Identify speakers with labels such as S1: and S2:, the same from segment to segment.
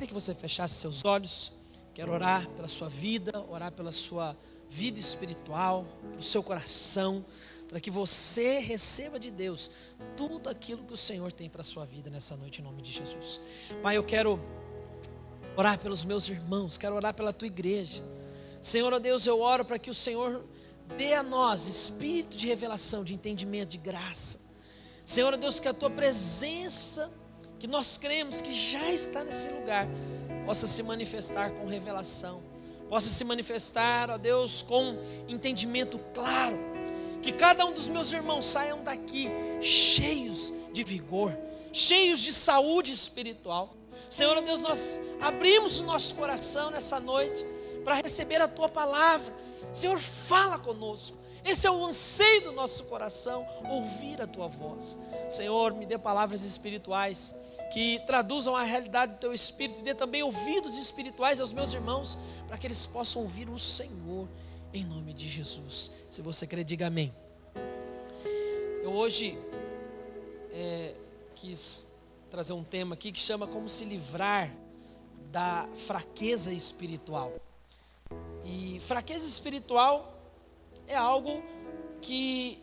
S1: queria que você fechasse seus olhos. Quero orar pela sua vida, orar pela sua vida espiritual, pelo seu coração, para que você receba de Deus tudo aquilo que o Senhor tem para a sua vida nessa noite, em nome de Jesus. Pai, eu quero orar pelos meus irmãos, quero orar pela tua igreja. Senhor, ó Deus, eu oro para que o Senhor dê a nós espírito de revelação, de entendimento, de graça. Senhor, ó Deus, que a tua presença, que nós cremos que já está nesse lugar, possa se manifestar com revelação, possa se manifestar, ó Deus, com entendimento claro, que cada um dos meus irmãos saiam daqui cheios de vigor, cheios de saúde espiritual. Senhor, ó Deus, nós abrimos o nosso coração nessa noite para receber a tua palavra. Senhor, fala conosco. Esse é o anseio do nosso coração, ouvir a tua voz. Senhor, me dê palavras espirituais que traduzam a realidade do teu Espírito, e dê também ouvidos espirituais aos meus irmãos, para que eles possam ouvir o Senhor, em nome de Jesus. Se você crê, diga amém. Eu hoje quis trazer um tema aqui que chama como se livrar da fraqueza espiritual. E fraqueza espiritual é algo que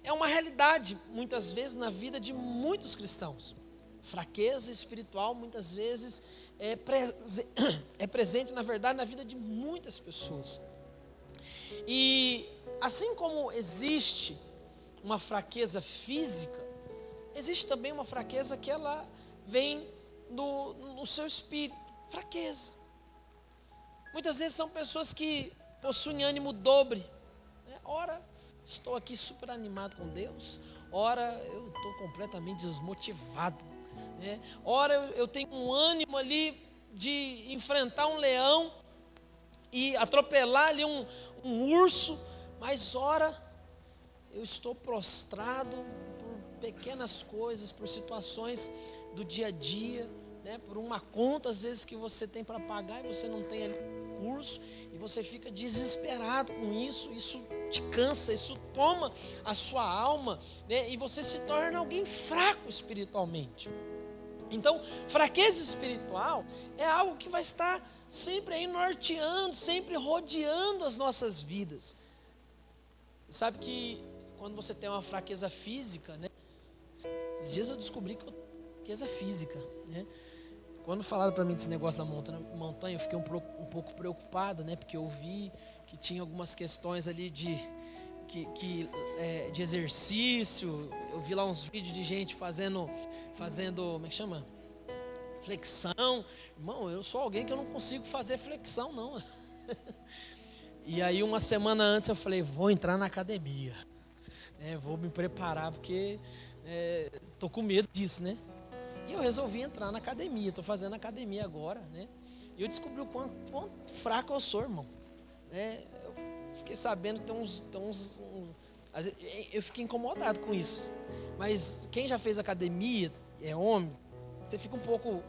S1: é uma realidade muitas vezes na vida de muitos cristãos. Fraqueza espiritual muitas vezes é presente, na verdade, na vida de muitas pessoas. E assim como existe uma fraqueza física, existe também uma fraqueza que ela vem no seu espírito. Fraqueza. Muitas vezes são pessoas que possuem ânimo dobre. Ora, estou aqui super animado com Deus. Ora, eu estou completamente desmotivado. Ora, eu tenho um ânimo ali de enfrentar um leão e atropelar ali um urso. Mas ora, eu estou prostrado por pequenas coisas, por situações do dia a dia, por uma conta às vezes que você tem para pagar e você não tem ali curso, e você fica desesperado com isso te cansa, isso toma a sua alma, e você se torna alguém fraco espiritualmente. Então, fraqueza espiritual é algo que vai estar sempre aí norteando, sempre rodeando as nossas vidas. Sabe que quando você tem uma fraqueza física, esses dias eu descobri que eu tenho fraqueza física, Quando falaram para mim desse negócio da montanha, eu fiquei um pouco preocupado, porque eu vi que tinha algumas questões ali de exercício. Eu vi lá uns vídeos de gente fazendo, como é que chama? Flexão. Irmão, eu sou alguém que eu não consigo fazer flexão, não. E aí uma semana antes eu falei, vou entrar na academia, vou me preparar, porque estou com medo disso, E eu resolvi entrar na academia, estou fazendo academia agora, E eu descobri o quanto fraco eu sou, irmão. Eu fiquei sabendo que eu fiquei incomodado com isso. Mas quem já fez academia, é homem, você fica um pouco...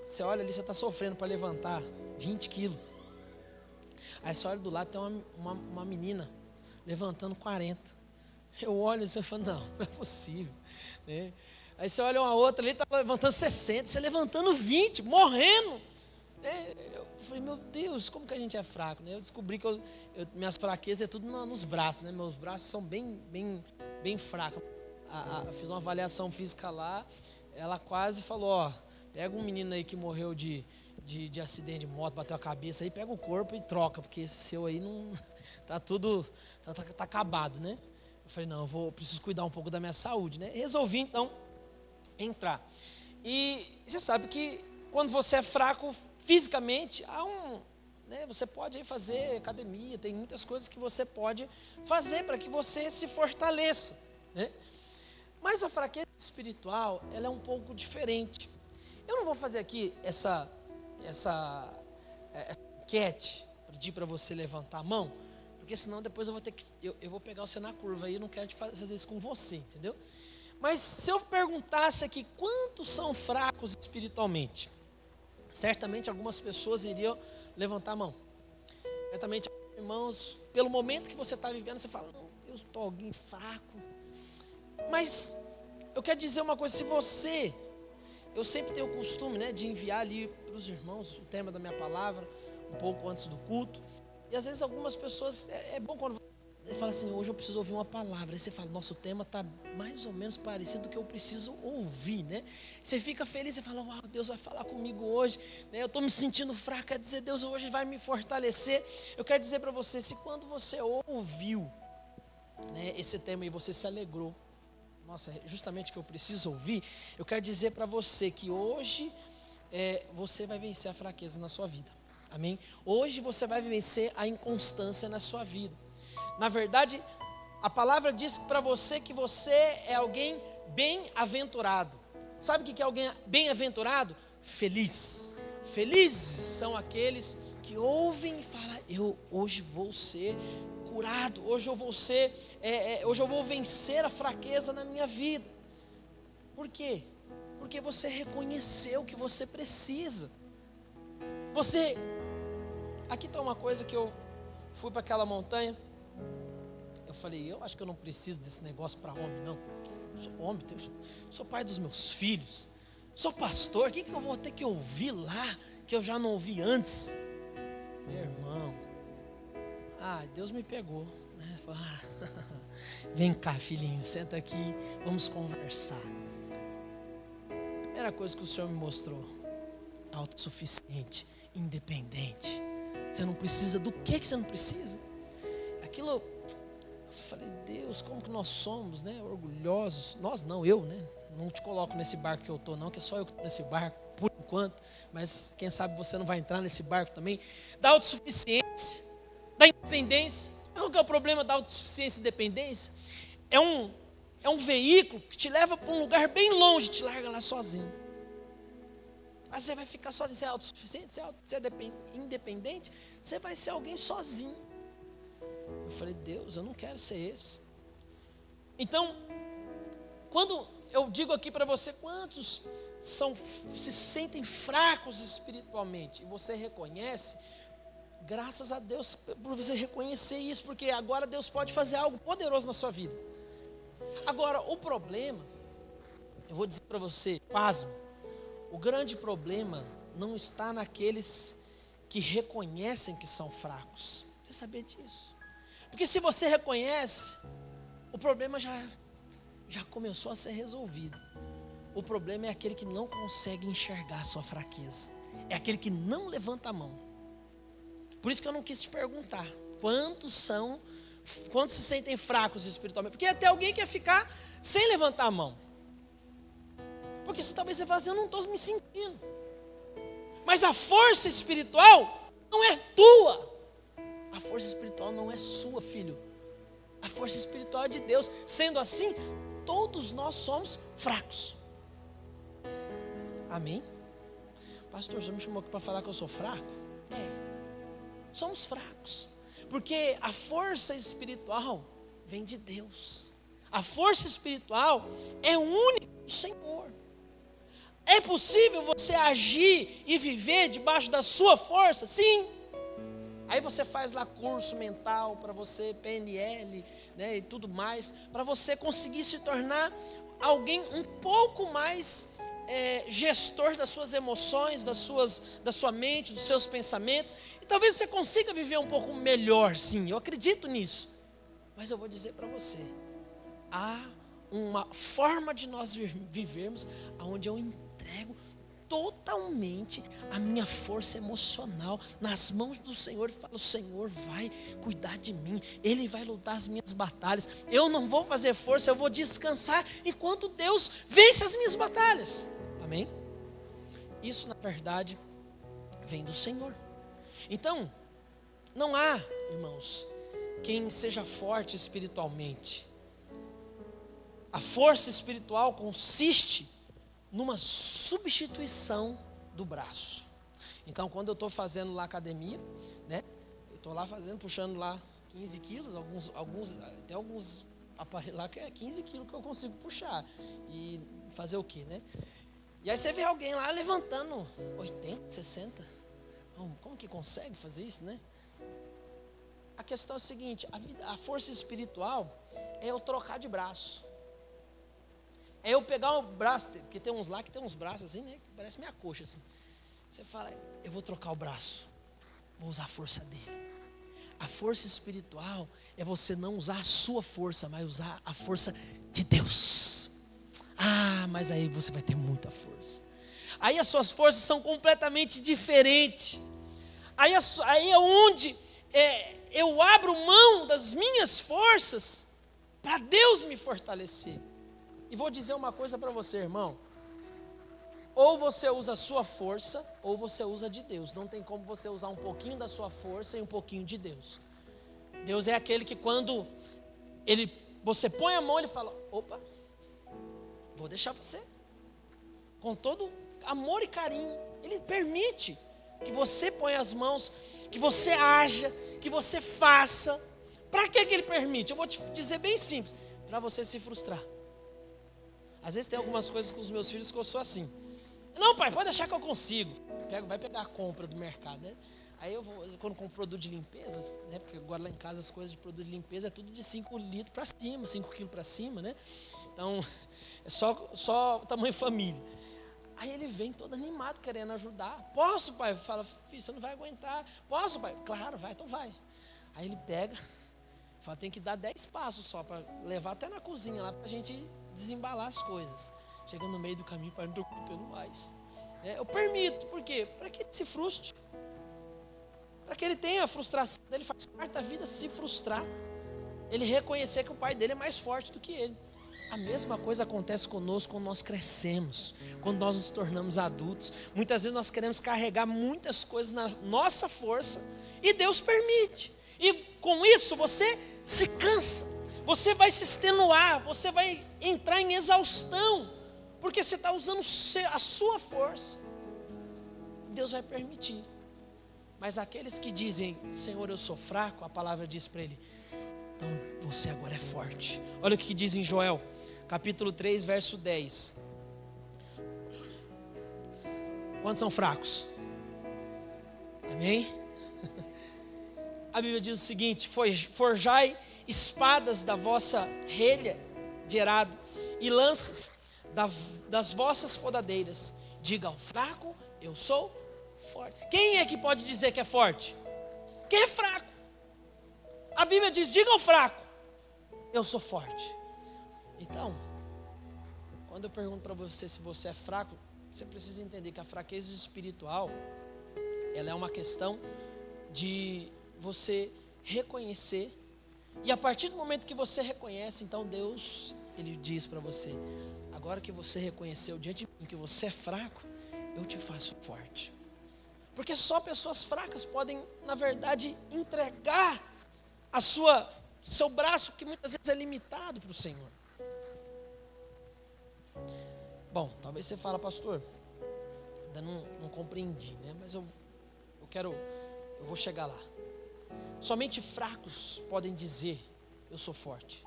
S1: você olha ali, você está sofrendo para levantar 20 quilos. Aí você olha do lado, tem uma menina levantando 40. Eu olho assim e falo, não é possível, Aí você olha uma outra ali, está levantando 60, você levantando 20, morrendo. Eu falei, meu Deus, como que a gente é fraco, Eu descobri que minhas fraquezas é tudo nos braços, Meus braços são bem fracos. Eu fiz uma avaliação física lá, ela quase falou, pega um menino aí que morreu de acidente de moto, bateu a cabeça aí, pega o corpo e troca, porque esse seu aí não, tá tudo, tá acabado, Eu falei, não, preciso cuidar um pouco da minha saúde, Resolvi então entrar. E você sabe que quando você é fraco fisicamente, você pode aí fazer academia, tem muitas coisas que você pode fazer para que você se fortaleça, Mas a fraqueza espiritual, ela é um pouco diferente. Eu não vou fazer aqui essa enquete, pedir para você levantar a mão, porque senão depois eu vou pegar você na curva aí, eu não quero fazer isso com você, entendeu? Mas se eu perguntasse aqui, quantos são fracos espiritualmente? Certamente algumas pessoas iriam levantar a mão. Certamente, irmãos, pelo momento que você está vivendo, você fala, não, eu estou alguém fraco. Mas eu quero dizer uma coisa, eu sempre tenho o costume, né, de enviar ali para os irmãos o tema da minha palavra, um pouco antes do culto. E às vezes algumas pessoas, é bom quando ele fala assim, hoje eu preciso ouvir uma palavra. Aí você fala, nossa, o tema está mais ou menos parecido do que eu preciso ouvir, né? Você fica feliz, você fala, uau, Deus vai falar comigo hoje, né? Eu estou me sentindo fraco, quer dizer, Deus hoje vai me fortalecer. Eu quero dizer para você, se quando você ouviu, né, esse tema e você se alegrou, nossa, é justamente o que eu preciso ouvir, eu quero dizer para você que hoje você vai vencer a fraqueza na sua vida, amém? Hoje você vai vencer a inconstância na sua vida. Na verdade, a palavra diz para você que você é alguém bem-aventurado. Sabe o que é alguém bem-aventurado? Feliz. Felizes são aqueles que ouvem e falam, eu hoje vou ser curado, hoje eu vou ser, hoje eu vou vencer a fraqueza na minha vida. Por quê? Porque você reconheceu que você precisa. Aqui está uma coisa que eu fui para aquela montanha. Eu falei, eu acho que eu não preciso desse negócio para homem, não. Eu sou homem, sou pai dos meus filhos, sou pastor, o que eu vou ter que ouvir lá, que eu já não ouvi antes? Meu irmão, Deus me pegou, né? Falei, vem cá, filhinho, senta aqui, vamos conversar. Primeira coisa que o Senhor me mostrou, autossuficiente, independente. Você não precisa, do que você não precisa? Aquilo, eu falei, Deus, como que nós somos, né, orgulhosos. Nós não, eu, né, não te coloco nesse barco que eu estou não, que é só eu que estou nesse barco, por enquanto, mas quem sabe você não vai entrar nesse barco também, da autossuficiência, da independência. Qual que é o problema da autossuficiência e independência? É um veículo que te leva para um lugar bem longe, te larga lá sozinho. Aí você vai ficar sozinho, você é autossuficiente, você é independente, você vai ser alguém sozinho. Eu falei, Deus, eu não quero ser esse. Então, quando eu digo aqui para você, quantos se sentem fracos espiritualmente, e você reconhece, graças a Deus por você reconhecer isso, porque agora Deus pode fazer algo poderoso na sua vida. Agora, o problema, eu vou dizer para você, pasmo, o grande problema não está naqueles que reconhecem que são fracos. Você sabia disso? Porque se você reconhece, o problema já começou a ser resolvido. O problema é aquele que não consegue enxergar a sua fraqueza. É aquele que não levanta a mão. Por isso que eu não quis te perguntar quantos se sentem fracos espiritualmente. Porque até alguém quer ficar sem levantar a mão. Porque talvez você fale assim, eu não estou me sentindo. Mas a força espiritual não é tua. A força espiritual não é sua, filho. A força espiritual é de Deus. Sendo assim, todos nós somos fracos. Amém? Pastor, você me chamou aqui para falar que eu sou fraco? Somos fracos. Porque a força espiritual vem de Deus. A força espiritual é única do Senhor. É possível você agir e viver debaixo da sua força? Sim. Aí você faz lá curso mental para você, PNL, né, e tudo mais, para você conseguir se tornar alguém um pouco mais gestor das suas emoções, da sua mente, dos seus pensamentos. E talvez você consiga viver um pouco melhor, sim, eu acredito nisso. Mas eu vou dizer para você, há uma forma de nós vivermos onde eu entrego totalmente a minha força emocional nas mãos do Senhor e falo, o Senhor vai cuidar de mim, Ele vai lutar as minhas batalhas, eu não vou fazer força, eu vou descansar enquanto Deus vence as minhas batalhas. Amém? Isso na verdade vem do Senhor. Então, não há, irmãos, quem seja forte espiritualmente. A força espiritual consiste numa substituição do braço. Então, quando eu estou fazendo lá academia, né, eu estou lá puxando lá 15 quilos, tem alguns aparelhos lá que é 15 quilos que eu consigo puxar. E fazer o quê, né? E aí você vê alguém lá levantando 80, 60. Como que consegue fazer isso, né? A questão é a seguinte, a força espiritual é eu trocar de braço. É eu pegar um braço, porque tem uns lá que tem uns braços assim, né? Que parece minha coxa assim. Você fala, eu vou trocar o braço, vou usar a força dele. A força espiritual é você não usar a sua força, mas usar a força de Deus. Ah, mas aí você vai ter muita força. Aí as suas forças são completamente diferentes. Aí é onde eu abro mão das minhas forças para Deus me fortalecer. E vou dizer uma coisa para você, irmão. Ou você usa a sua força, ou você usa de Deus. Não tem como você usar um pouquinho da sua força e um pouquinho de Deus. Deus é aquele que quando você põe a mão, Ele fala, opa, vou deixar você. Com todo amor e carinho, Ele permite que você ponha as mãos, que você haja, que você faça. Para que Ele permite? Eu vou te dizer bem simples, para você se frustrar. Às vezes tem algumas coisas com os meus filhos que eu sou assim. Não, pai, pode deixar que eu consigo. Vai pegar a compra do mercado, né? Aí eu vou, quando compro produto de limpeza, né? Porque agora lá em casa as coisas de produto de limpeza é tudo de 5 litros para cima, 5 quilos para cima, né? Então, é só tamanho família. Aí ele vem todo animado, querendo ajudar. Posso, pai? Fala, filho, você não vai aguentar. Posso, pai? Claro, vai, então vai. Aí ele pega, fala, tem que dar 10 passos só, para levar até na cozinha lá, para a gente desembalar as coisas. Chega no meio do caminho, pai, não estou aguentando mais. Eu permito, por quê? Para que ele se frustre. Para que ele tenha a frustração dele, faz parte da vida se frustrar. Ele reconhecer que o pai dele é mais forte do que ele. A mesma coisa acontece conosco quando nós crescemos, quando nós nos tornamos adultos. Muitas vezes nós queremos carregar muitas coisas na nossa força e Deus permite. E com isso você se cansa, você vai se extenuar, você vai entrar em exaustão, porque você está usando a sua força. Deus vai permitir. Mas aqueles que dizem, Senhor, eu sou fraco, a palavra diz para ele, então você agora é forte. Olha o que diz em Joel, capítulo 3, verso 10. Quantos são fracos? Amém? A Bíblia diz o seguinte, forjai espadas da vossa relha de arado e lanças das vossas podadeiras. Diga ao fraco, eu sou forte. Quem é que pode dizer que é forte? Quem é fraco? A Bíblia diz, diga ao fraco, eu sou forte. Então, quando eu pergunto para você se você é fraco, você precisa entender que a fraqueza espiritual, ela é uma questão de você reconhecer. E a partir do momento que você reconhece, então Deus, Ele diz para você, agora que você reconheceu diante de mim que você é fraco, eu te faço forte. Porque só pessoas fracas podem, na verdade, entregar seu braço, que muitas vezes é limitado para o Senhor. Bom, talvez você fale, pastor, ainda não compreendi, né? Mas eu vou chegar lá. Somente fracos podem dizer, eu sou forte.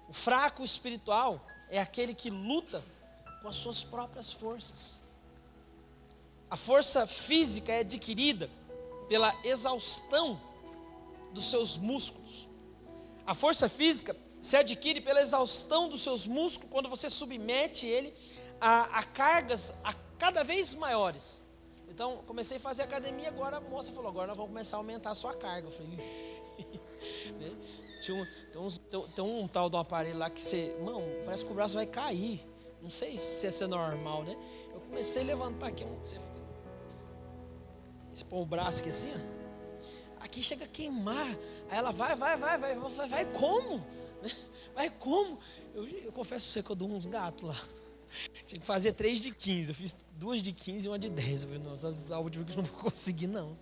S1: O fraco espiritual é aquele que luta com as suas próprias forças. A força física é adquirida pela exaustão dos seus músculos. A força física se adquire pela exaustão dos seus músculos quando você submete ele a cargas cada vez maiores. Então, comecei a fazer academia, agora a moça falou, agora nós vamos começar a aumentar a sua carga. Eu falei, ixi. Tem um tal do aparelho lá que você, irmão, parece que o braço vai cair. Não sei se esse é normal, né? Eu comecei a levantar aqui, você põe o braço aqui assim, ó. Aqui chega a queimar. Aí ela vai como? Vai como? Eu confesso para você que eu dou uns gatos lá. Tinha que fazer 3 de 15. Eu fiz 2 de 15 e 1 de 10. Eu falei, nossa, a última que eu não vou conseguir, não.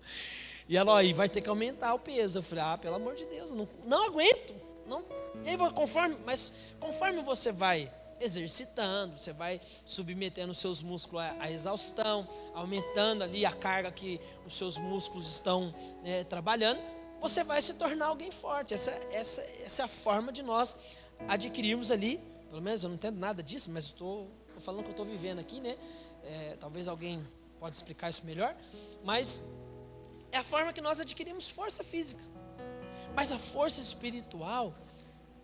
S1: E ela, aí vai ter que aumentar o peso. Eu falei, pelo amor de Deus, eu não aguento. Não. E aí, conforme você vai exercitando, você vai submetendo os seus músculos à exaustão, aumentando ali a carga que os seus músculos estão trabalhando, você vai se tornar alguém forte. Essa é a forma de nós adquirirmos ali, pelo menos eu não entendo nada disso, mas estou falando que eu estou vivendo aqui, né? Talvez alguém pode explicar isso melhor, mas é a forma que nós adquirimos força física. Mas a força espiritual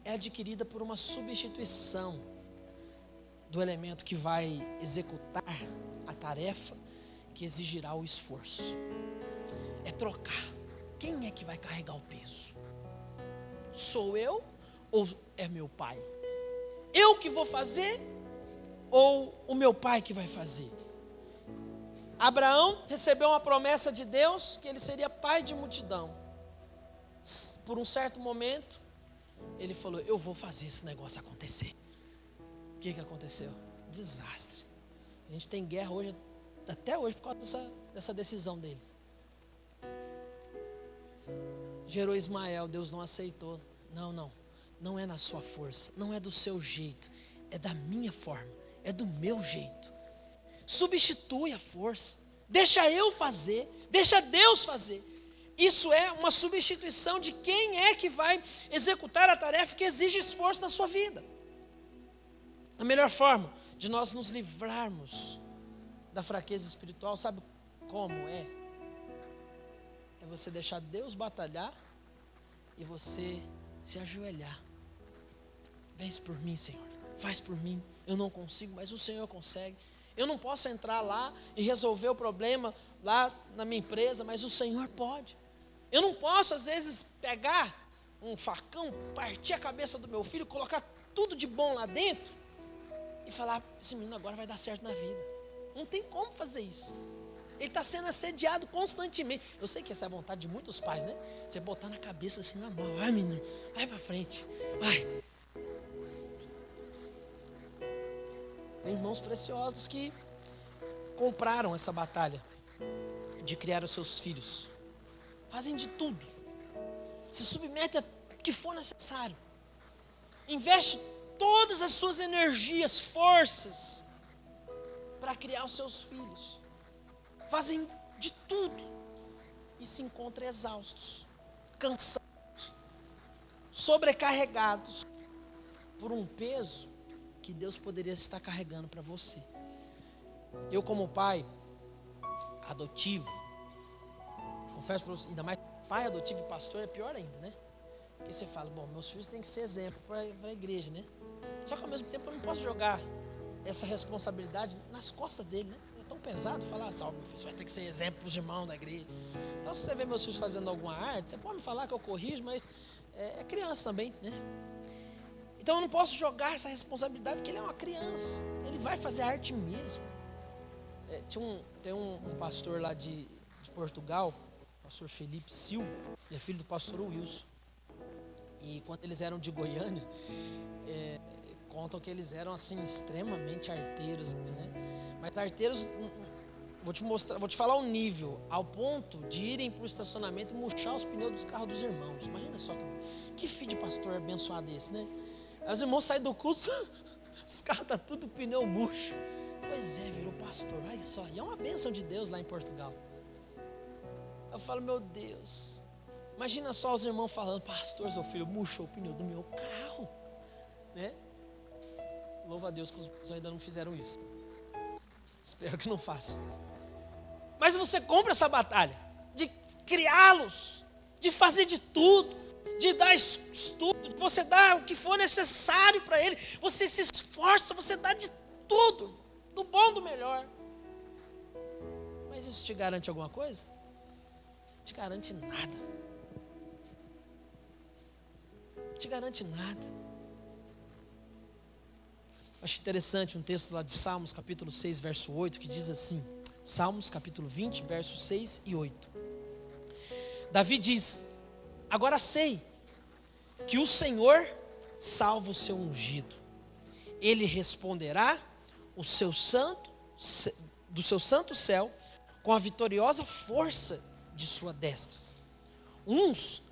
S1: é adquirida por uma substituição. do elemento que vai executar a tarefa que exigirá o esforço. É trocar. Quem é que vai carregar o peso? Sou eu ou é meu pai? Eu que vou fazer ou o meu pai que vai fazer? Abraão recebeu uma promessa de Deus que ele seria pai de multidão. Por um certo momento, ele falou: eu vou fazer esse negócio acontecer. O que aconteceu? Desastre. A gente tem guerra hoje, até hoje, por causa dessa decisão dele. Gerou Ismael, Deus não aceitou. Não é na sua força, não é do seu jeito, é da minha forma, é do meu jeito. Substitui a força, deixa eu fazer, deixa Deus fazer. Isso é uma substituição de quem é que vai executar a tarefa que exige esforço na sua vida. A melhor forma de nós nos livrarmos da fraqueza espiritual, sabe como é? É você deixar Deus batalhar e você se ajoelhar. Vês por mim, Senhor, faz por mim. Eu não consigo, mas o Senhor consegue. Eu não posso entrar lá e resolver o problema lá na minha empresa, mas o Senhor pode. Eu não posso, às vezes, pegar um facão, partir a cabeça do meu filho, colocar tudo de bom lá dentro e falar: esse menino agora vai dar certo na vida. Não tem como fazer isso. Ele está sendo assediado constantemente. Eu sei que essa é a vontade de muitos pais, né? Você botar na cabeça assim, na mão: vai, menino, vai para frente, vai. Tem irmãos preciosos que compraram essa batalha de criar os seus filhos. Fazem de tudo. Se submetem a que for necessário. Investe todas as suas energias, forças para criar os seus filhos. Fazem de tudo e se encontram exaustos, cansados, sobrecarregados por um peso que Deus poderia estar carregando para você. Eu, como pai adotivo, confesso para você, ainda mais pai adotivo e pastor é pior ainda, né? Porque você fala: bom, meus filhos têm que ser exemplo para a igreja, né? Só que ao mesmo tempo eu não posso jogar essa responsabilidade nas costas dele, né? É tão pesado falar assim: meu filho, você vai ter que ser exemplo para os irmãos da igreja. Então, se você vê meus filhos fazendo alguma arte, você pode me falar que eu corrijo, mas é criança também, né? Então eu não posso jogar essa responsabilidade, porque ele é uma criança. Ele vai fazer arte mesmo. Tem um pastor lá de Portugal, pastor Felipe Silva, ele é filho do pastor Wilson. E quando eles eram de Goiânia, contam que eles eram assim extremamente arteiros, né? Mas arteiros, vou te falar o nível, ao ponto de irem para o estacionamento e murchar os pneus dos carros dos irmãos. Imagina só que filho de pastor abençoado esse, né? Aí os irmãos saem do curso, os carros estão tudo pneu murcho. Pois é, virou pastor, olha só. E é uma bênção de Deus lá em Portugal. Eu falo: meu Deus, imagina só os irmãos falando: pastor, seu filho murchou o pneu do meu carro, né? Louva a Deus que os irmãos ainda não fizeram isso. Espero que não façam. Mas você compra essa batalha de criá-los, de fazer de tudo, de dar estudo, você dá o que for necessário para ele, você se esforça, você dá de tudo, do bom, do melhor. Mas isso te garante alguma coisa? Não te garante nada. Não te garante nada. Acho interessante um texto lá de Salmos, capítulo 6, verso 8, que diz assim: Salmos, capítulo 20, versos 6 e 8. Davi diz: agora sei que o Senhor salva o seu ungido. Ele responderá do seu santo céu com a vitoriosa força de sua destra. Uns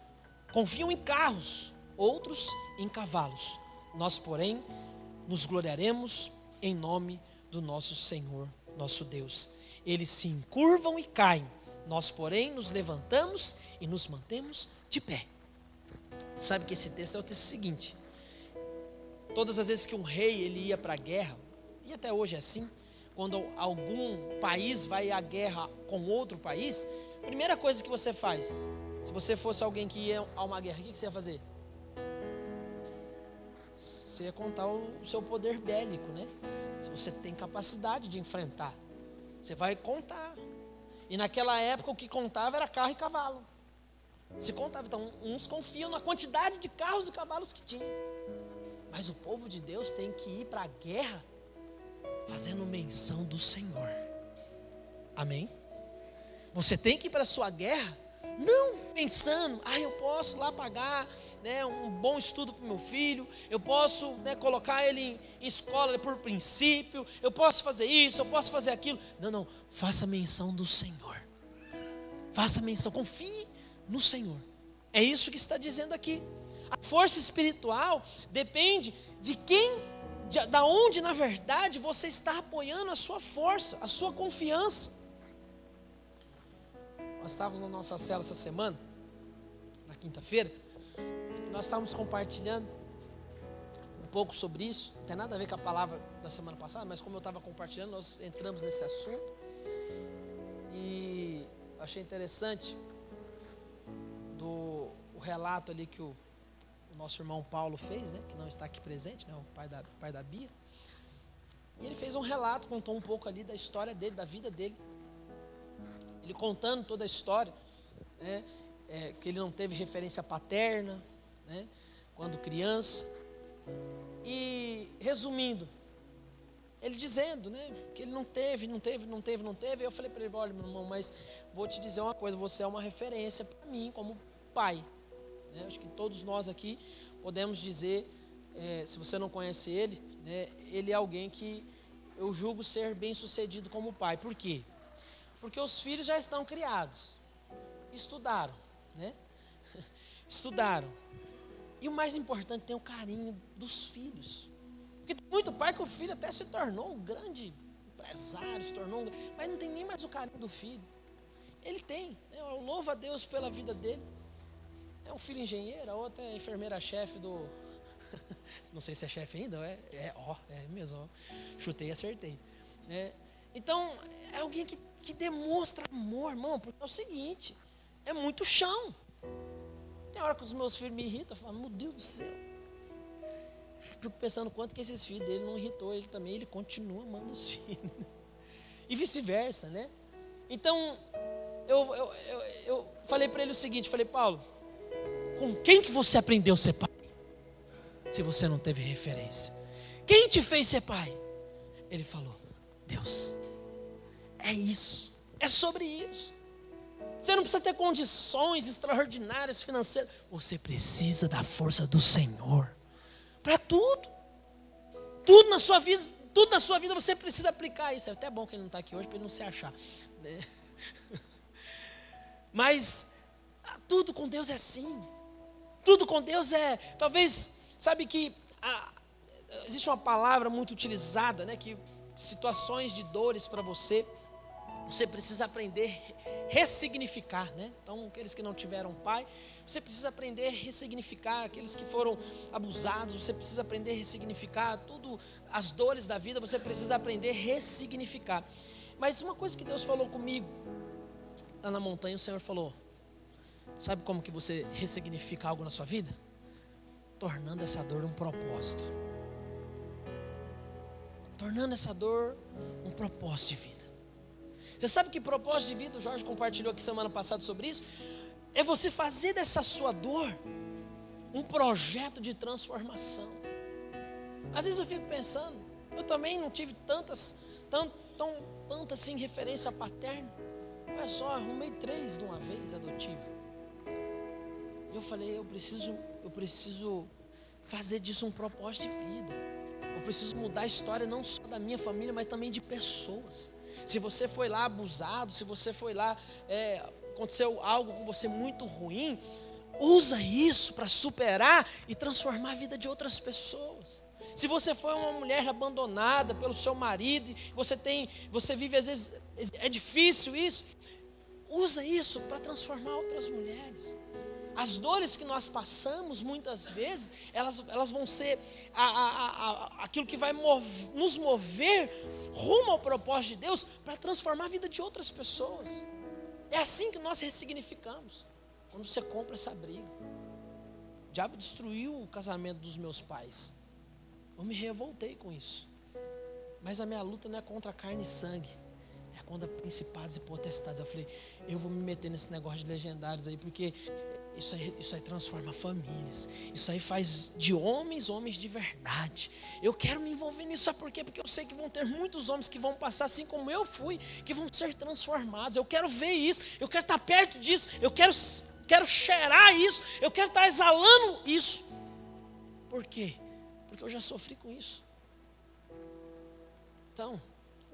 S1: confiam em carros, outros em cavalos. Nós, porém, nos gloriaremos em nome do nosso Senhor, nosso Deus. Eles se encurvam e caem. Nós, porém, nos levantamos e nos mantemos de pé. Sabe que esse texto é o texto seguinte: todas as vezes que um rei ele ia para a guerra, e até hoje é assim, quando algum país vai à guerra com outro país, a primeira coisa que você faz, se você fosse alguém que ia a uma guerra, o que você ia fazer? você ia contar o seu poder bélico, né? Se você tem capacidade de enfrentar, você vai contar. E naquela época o que contava era carro e cavalo. Se contava, então uns confiam na quantidade de carros e cavalos que tinham. Mas o povo de Deus tem que ir para a guerra fazendo menção do Senhor. Amém? Você tem que ir para a sua guerra, não pensando, eu posso lá pagar, né, um bom estudo para o meu filho, eu posso, né, colocar ele em escola por princípio, eu posso fazer isso, eu posso fazer aquilo. Não, faça menção do Senhor. Faça menção, confie no Senhor. É isso que está dizendo aqui. A força espiritual depende de da onde na verdade você está apoiando a sua força, a sua confiança. Nós estávamos na nossa célula essa semana, na quinta-feira, nós estávamos compartilhando um pouco sobre isso. Não tem nada a ver com a palavra da semana passada, mas como eu estava compartilhando, nós entramos nesse assunto. E achei interessante o relato ali que o nosso irmão Paulo fez, né, que não está aqui presente, né, o pai da Bia. E ele fez um relato, contou um pouco ali da história dele, da vida dele. Ele contando toda a história, né, que ele não teve referência paterna, né, quando criança. E resumindo, ele dizendo, né, que ele não teve. Eu falei para ele, olha, meu irmão, mas vou te dizer uma coisa, você é uma referência para mim como pai. Né, acho que todos nós aqui podemos dizer, se você não conhece ele, né, ele é alguém que eu julgo ser bem sucedido como pai. Por quê? Porque os filhos já estão criados, estudaram, né? Estudaram. E o mais importante, tem o carinho dos filhos. Porque tem muito pai que o filho até se tornou um grande empresário, mas não tem nem mais o carinho do filho. Ele tem, né? Eu louvo a Deus pela vida dele. É um filho engenheiro, a outra é enfermeira-chefe do... Não sei se é chefe ainda, é mesmo, ó. Chutei e acertei. Né? Então, é alguém que demonstra amor, irmão, porque é o seguinte, é muito chão. Tem hora que os meus filhos me irritam, eu falo, meu Deus do céu. Fico pensando quanto que esses filhos dele não irritou ele também, ele continua amando os filhos. E vice-versa, né? Então, eu falei para ele o seguinte, falei, Paulo, com quem que você aprendeu a ser pai? Se você não teve referência. Quem te fez ser pai? Ele falou, Deus. É isso, é sobre isso. Você não precisa ter condições extraordinárias financeiras. Você precisa da força do Senhor para tudo. Tudo na sua vida você precisa aplicar isso. É até bom que ele não está aqui hoje para ele não se achar, né? Mas tudo com Deus é assim. Tudo com Deus é, talvez, sabe que existe uma palavra muito utilizada, né, que situações de dores para você precisa aprender a ressignificar, né? Então, aqueles que não tiveram pai, você precisa aprender a ressignificar. Aqueles que foram abusados, você precisa aprender a ressignificar. Tudo, as dores da vida, você precisa aprender a ressignificar. Mas uma coisa que Deus falou comigo, lá na montanha, o Senhor falou, sabe como que você ressignifica algo na sua vida? Tornando essa dor um propósito. Tornando essa dor um propósito de vida. Você sabe que propósito de vida, o Jorge compartilhou aqui semana passada sobre isso, é você fazer dessa sua dor um projeto de transformação. Às vezes eu fico pensando, eu também não tive tanta assim referência paterna. Olha só, arrumei 3 de uma vez adotivo. E eu falei, eu preciso fazer disso um propósito de vida. Eu preciso mudar a história não só da minha família, mas também de pessoas. Se você foi lá abusado, se você foi lá, aconteceu algo com você muito ruim, usa isso para superar e transformar a vida de outras pessoas. Se você foi uma mulher abandonada pelo seu marido, você vive às vezes, é difícil isso, usa isso para transformar outras mulheres. As dores que nós passamos, muitas vezes, elas vão ser aquilo que vai nos mover rumo ao propósito de Deus para transformar a vida de outras pessoas. É assim que nós ressignificamos. Quando você compra essa briga. O diabo destruiu o casamento dos meus pais. Eu me revoltei com isso. Mas a minha luta não é contra carne e sangue, é contra principados e potestades. Eu falei, eu vou me meter nesse negócio de legendários aí, porque isso aí transforma famílias. Isso aí faz de homens de verdade. Eu quero me envolver nisso, sabe por quê? Porque eu sei que vão ter muitos homens que vão passar assim como eu fui, que vão ser transformados. Eu quero ver isso, eu quero estar perto disso, eu quero cheirar isso, eu quero estar exalando isso. Por quê? Porque eu já sofri com isso. Então,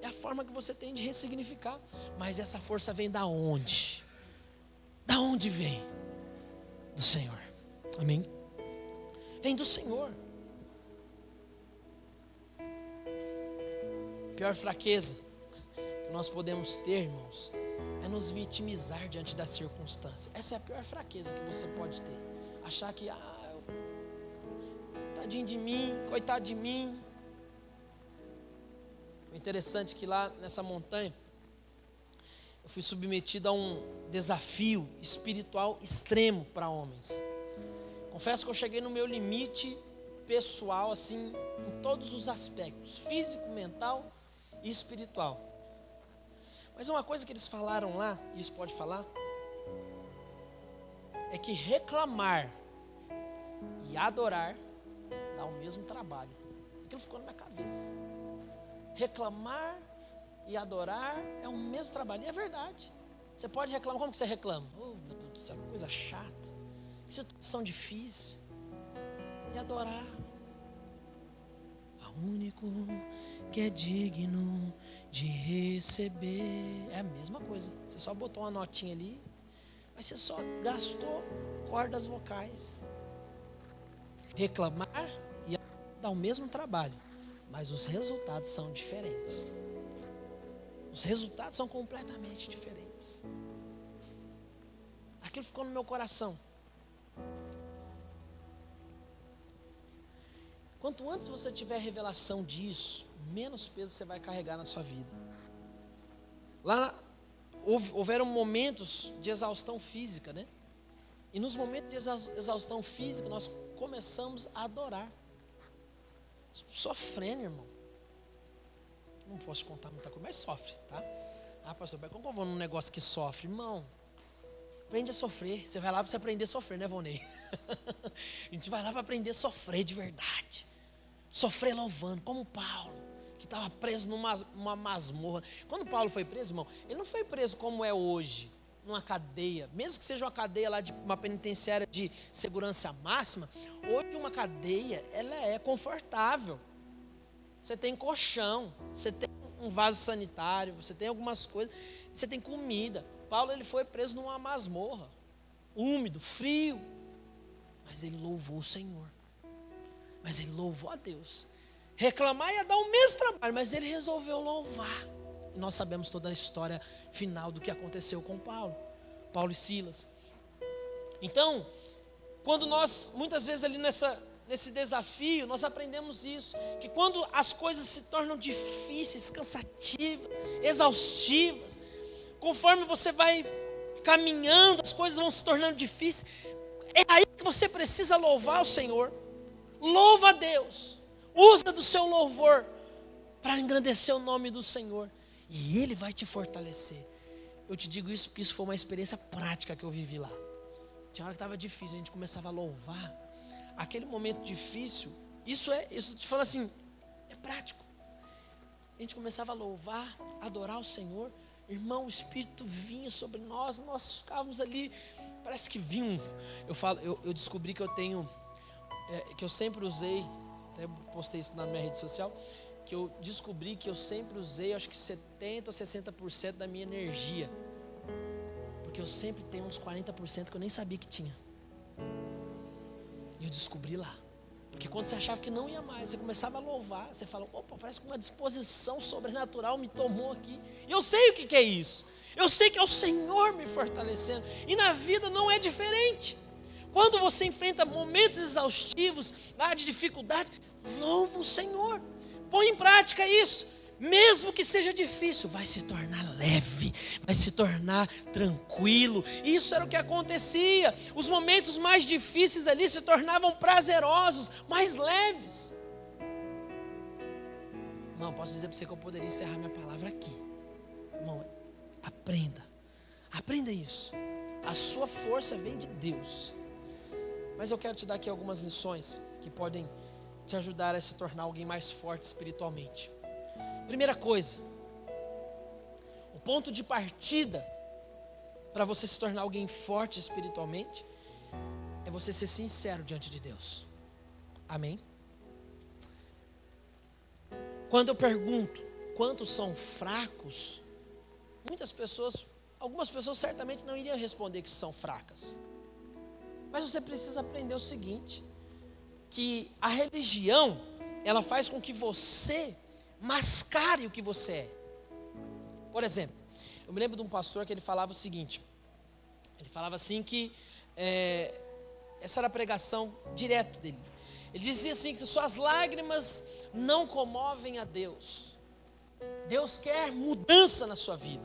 S1: é a forma que você tem de ressignificar. Mas essa força vem da onde? Da onde vem? Do Senhor. Amém? Vem do Senhor. A pior fraqueza que nós podemos ter, irmãos, é nos vitimizar diante da circunstância. Essa é a pior fraqueza que você pode ter. Achar que, tadinho de mim, coitado de mim. O interessante é que lá nessa montanha, eu fui submetido a um desafio espiritual extremo para homens. Confesso que eu cheguei no meu limite pessoal, assim, em todos os aspectos, físico, mental e espiritual. Mas uma coisa que eles falaram lá, e isso pode falar, é que reclamar e adorar dá o mesmo trabalho. Aquilo ficou na minha cabeça. Reclamar e adorar é o mesmo trabalho. E é verdade. Você pode reclamar. Como que você reclama? Oh, meu Deus do céu, que coisa chata. Que situação difícil. E adorar. O único que é digno de receber. É a mesma coisa. Você só botou uma notinha ali, mas você só gastou cordas vocais. Reclamar e dar o mesmo trabalho. Mas os resultados são diferentes. Os resultados são completamente diferentes. Aquilo ficou no meu coração. Quanto antes você tiver revelação disso, menos peso você vai carregar na sua vida. Lá houveram momentos de exaustão física, né? E nos momentos de exaustão física, nós começamos a adorar. Sofrendo, irmão. Não posso contar muita coisa, mas sofre, tá? Pastor, como eu vou num negócio que sofre? Irmão, aprende a sofrer. Você vai lá para você aprender a sofrer, né, Vonei? A gente vai lá para aprender a sofrer de verdade. Sofrer louvando, como Paulo, que estava preso numa masmorra. Quando Paulo foi preso, irmão, ele não foi preso como é hoje, numa cadeia. Mesmo que seja uma cadeia lá de uma penitenciária de segurança máxima, hoje uma cadeia, ela é confortável. Você tem colchão, você tem um vaso sanitário, você tem algumas coisas, você tem comida. Paulo, ele foi preso numa masmorra, úmido, frio, mas ele louvou o Senhor, mas ele louvou a Deus. Reclamar ia dar o mesmo trabalho, mas ele resolveu louvar. E nós sabemos toda a história final do que aconteceu com Paulo e Silas. Então, quando nós, muitas vezes ali nesse desafio, nós aprendemos isso, que quando as coisas se tornam difíceis, cansativas, exaustivas, conforme você vai caminhando, as coisas vão se tornando difíceis, é aí que você precisa louvar o Senhor. Louva a Deus, usa do seu louvor para engrandecer o nome do Senhor, e Ele vai te fortalecer. Eu te digo isso porque isso foi uma experiência prática que eu vivi lá. Tinha hora que estava difícil, a gente começava a louvar. Aquele momento difícil, isso te falo assim, é prático. A gente começava a louvar, adorar o Senhor. Irmão, o Espírito vinha sobre nós ficávamos ali, parece que vinha. Eu descobri que eu tenho, que eu sempre usei, até postei isso na minha rede social, que eu descobri que eu sempre usei, acho que 70% ou 60% da minha energia. Porque eu sempre tenho uns 40% que eu nem sabia que tinha. E eu descobri lá. Porque quando você achava que não ia mais, você começava a louvar, você fala, opa, parece que uma disposição sobrenatural me tomou aqui. E eu sei o que é isso. Eu sei que é o Senhor me fortalecendo. E na vida não é diferente. Quando você enfrenta momentos exaustivos, de dificuldade, louva o Senhor. Põe em prática isso. Mesmo que seja difícil, vai se tornar leve, vai se tornar tranquilo. Isso era o que acontecia. Os momentos mais difíceis ali se tornavam prazerosos, mais leves. Não, posso dizer para você que eu poderia encerrar minha palavra aqui. Irmão, aprenda isso. A sua força vem de Deus. Mas eu quero te dar aqui algumas lições que podem te ajudar a se tornar alguém mais forte espiritualmente. Primeira coisa, o ponto de partida para você se tornar alguém forte espiritualmente é você ser sincero diante de Deus. Amém? Quando eu pergunto quantos são fracos, algumas pessoas certamente não iriam responder que são fracas. Mas você precisa aprender o seguinte, que a religião, ela faz com que você mascare o que você é. Por exemplo, eu me lembro de um pastor que ele falava o seguinte, ele falava assim que, essa era a pregação direto dele. Ele dizia assim que suas lágrimas não comovem a Deus. Deus quer mudança na sua vida.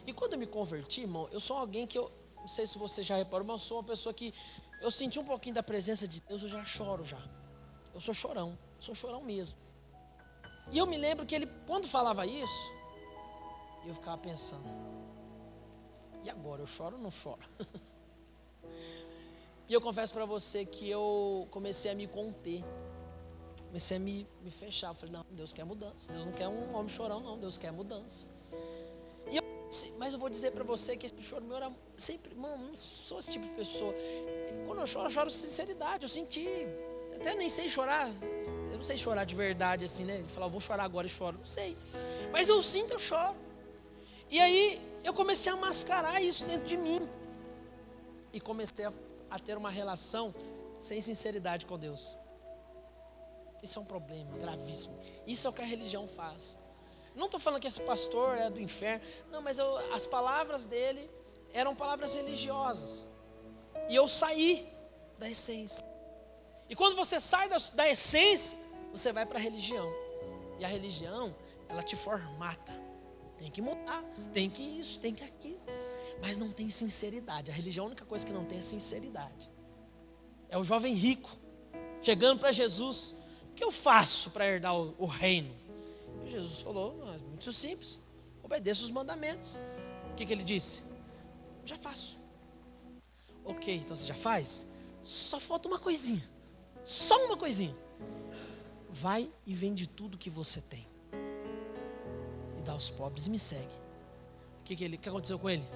S1: E quando eu me converti, irmão, eu sou alguém que não sei se você já reparou, mas eu sou uma pessoa que eu senti um pouquinho da presença de Deus, eu já choro já. Eu sou chorão mesmo. E eu me lembro que ele, quando falava isso, eu ficava pensando, e agora, eu choro ou não choro? E eu confesso para você que eu comecei a me conter, comecei a me fechar. Eu falei, não, Deus quer mudança, Deus não quer um homem chorão não, Deus quer mudança. Mas eu vou dizer para você que esse choro meu era sempre, mano, não sou esse tipo de pessoa. Quando eu choro sinceridade, eu senti, até nem sei chorar, eu não sei chorar de verdade assim, né? Falar, eu vou chorar agora e choro, não sei. Mas eu sinto, eu choro. E aí eu comecei a mascarar isso dentro de mim. E comecei a ter uma relação sem sinceridade com Deus. Isso é um problema gravíssimo. Isso é o que a religião faz. Não estou falando que esse pastor é do inferno. Não, mas as palavras dele eram palavras religiosas. E eu saí da essência. E quando você sai da essência, você vai para a religião. E a religião, ela te formata. Tem que mudar, tem que isso, tem que aquilo. Mas não tem sinceridade. A religião, a única coisa que não tem é sinceridade. É o jovem rico chegando para Jesus. O que eu faço para herdar o reino? E Jesus falou, é muito simples, obedeça os mandamentos. O que ele disse? Já faço. Ok, então você já faz? Só falta uma coisinha, só uma coisinha. Vai e vende tudo que você tem e dá aos pobres e me segue. O que aconteceu com ele?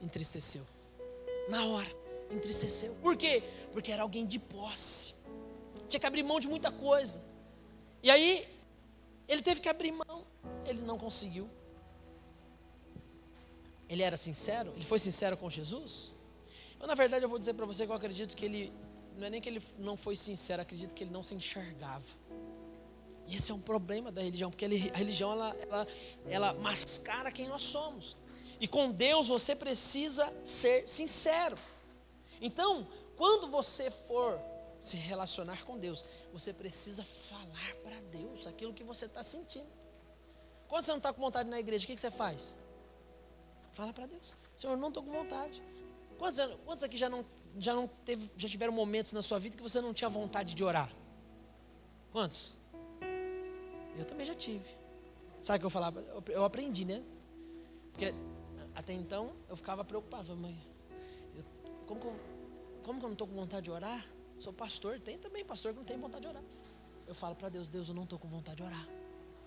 S1: Entristeceu. Na hora, entristeceu. Por quê? Porque era alguém de posse, tinha que abrir mão de muita coisa. E aí ele teve que abrir mão, ele não conseguiu. Ele era sincero? Ele foi sincero com Jesus? Na verdade, eu vou dizer para você que eu acredito que ele, não é nem que ele não foi sincero, acredito que ele não se enxergava. E esse é um problema da religião, porque a religião, ela mascara quem nós somos. E com Deus você precisa ser sincero. Então, quando você for se relacionar com Deus, você precisa falar para Deus aquilo que você está sentindo. Quando você não está com vontade na igreja, o que você faz? Fala para Deus, Senhor, eu não estou com vontade. Quantos aqui já tiveram momentos na sua vida que você não tinha vontade de orar? Quantos? Eu também já tive. Sabe o que eu falava? Eu aprendi, né? Porque até então eu ficava preocupado. Mãe, como que eu não estou com vontade de orar? Sou pastor, tem também pastor que não tem vontade de orar. Eu falo para Deus, Deus, eu não estou com vontade de orar.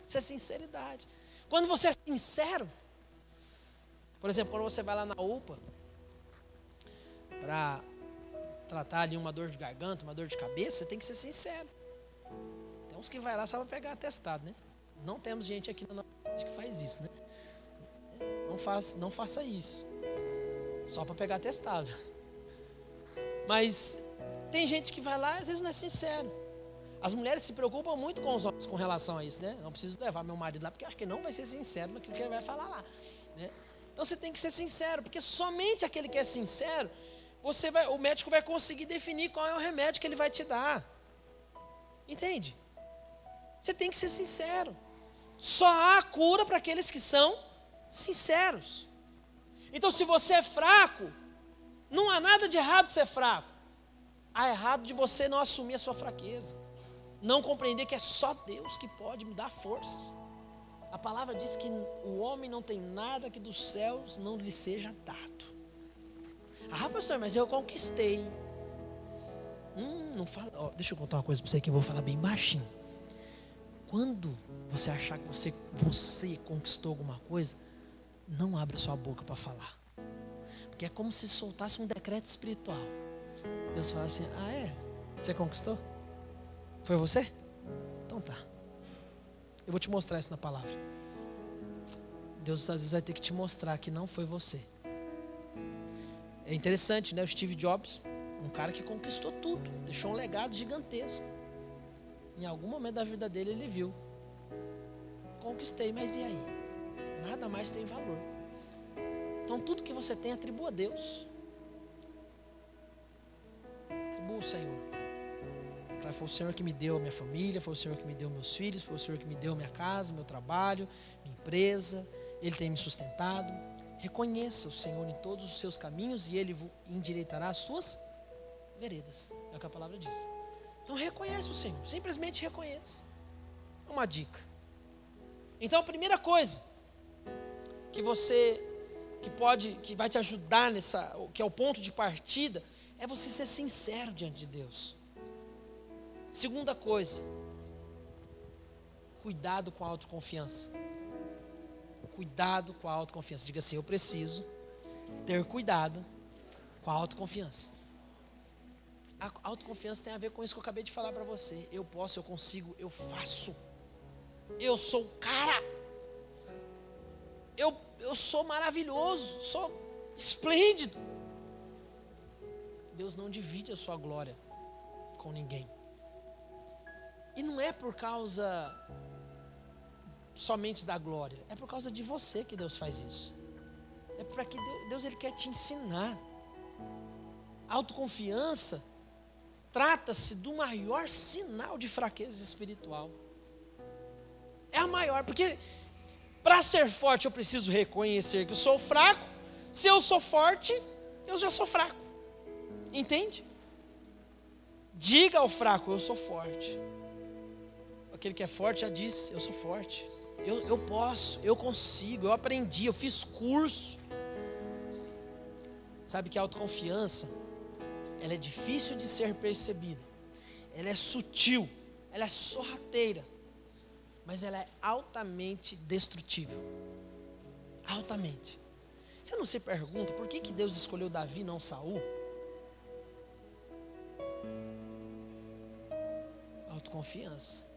S1: Isso é sinceridade. Quando você é sincero, por exemplo, quando você vai lá na UPA para tratar ali uma dor de garganta, uma dor de cabeça, você tem que ser sincero. Tem uns que vai lá só para pegar atestado, né? Não temos gente aqui na nossa igreja que faz isso, né? Não faça isso. Só para pegar atestado. Mas tem gente que vai lá e às vezes não é sincero. As mulheres se preocupam muito com os homens com relação a isso, né? Não preciso levar meu marido lá, porque eu acho que ele não vai ser sincero naquilo que ele vai falar lá, né? Então você tem que ser sincero, porque somente aquele que é sincero, o médico vai conseguir definir qual é o remédio que ele vai te dar. Entende? Você tem que ser sincero. Só há cura para aqueles que são sinceros. Então, se você é fraco, não há nada de errado ser fraco. Há errado de você não assumir a sua fraqueza. Não compreender que é só Deus que pode me dar forças. A palavra diz que o homem não tem nada que dos céus não lhe seja dado. Ah, pastor, mas eu conquistei. Não fala. Deixa eu contar uma coisa para você que eu vou falar bem baixinho. Quando você achar que você conquistou alguma coisa, não abra sua boca para falar. Porque é como se soltasse um decreto espiritual. Deus fala assim: ah, é? Você conquistou? Foi você? Então tá. Eu vou te mostrar isso na palavra. Deus às vezes vai ter que te mostrar que não foi você. É interessante, né? O Steve Jobs, um cara que conquistou tudo, deixou um legado gigantesco. Em algum momento da vida dele ele viu: conquistei, mas e aí? Nada mais tem valor. Então tudo que você tem, atribua a Deus. Atribua o Senhor. Foi o Senhor que me deu a minha família, foi o Senhor que me deu meus filhos, foi o Senhor que me deu minha casa, meu trabalho, minha empresa. Ele tem me sustentado. Reconheça o Senhor em todos os seus caminhos e Ele endireitará as suas veredas. É o que a palavra diz. Então reconhece o Senhor, simplesmente reconheça. É uma dica. Então a primeira coisa que que vai te ajudar que é o ponto de partida, é você ser sincero diante de Deus. Segunda coisa, cuidado com a autoconfiança. Cuidado com a autoconfiança. Diga assim: eu preciso ter cuidado com a autoconfiança. A autoconfiança tem a ver com isso que eu acabei de falar para você. Eu posso, eu consigo, eu faço. Eu sou o cara. Eu sou maravilhoso, sou esplêndido. Deus não divide a sua glória com ninguém. E não é por causa somente da glória, é por causa de você que Deus faz isso. É para que Deus ele quer te ensinar. Autoconfiança trata-se do maior sinal de fraqueza espiritual. É a maior, porque para ser forte eu preciso reconhecer que eu sou fraco. Se eu sou forte, eu já sou fraco. Entende? Diga ao fraco: eu sou forte. Aquele que é forte já disse: eu sou forte. Eu posso, eu consigo, eu aprendi, eu fiz curso. Sabe que a autoconfiança, ela é difícil de ser percebida. Ela é sutil, ela é sorrateira. Mas ela é altamente destrutível. Altamente. Você não se pergunta por que Deus escolheu Davi e não Saul? Autoconfiança.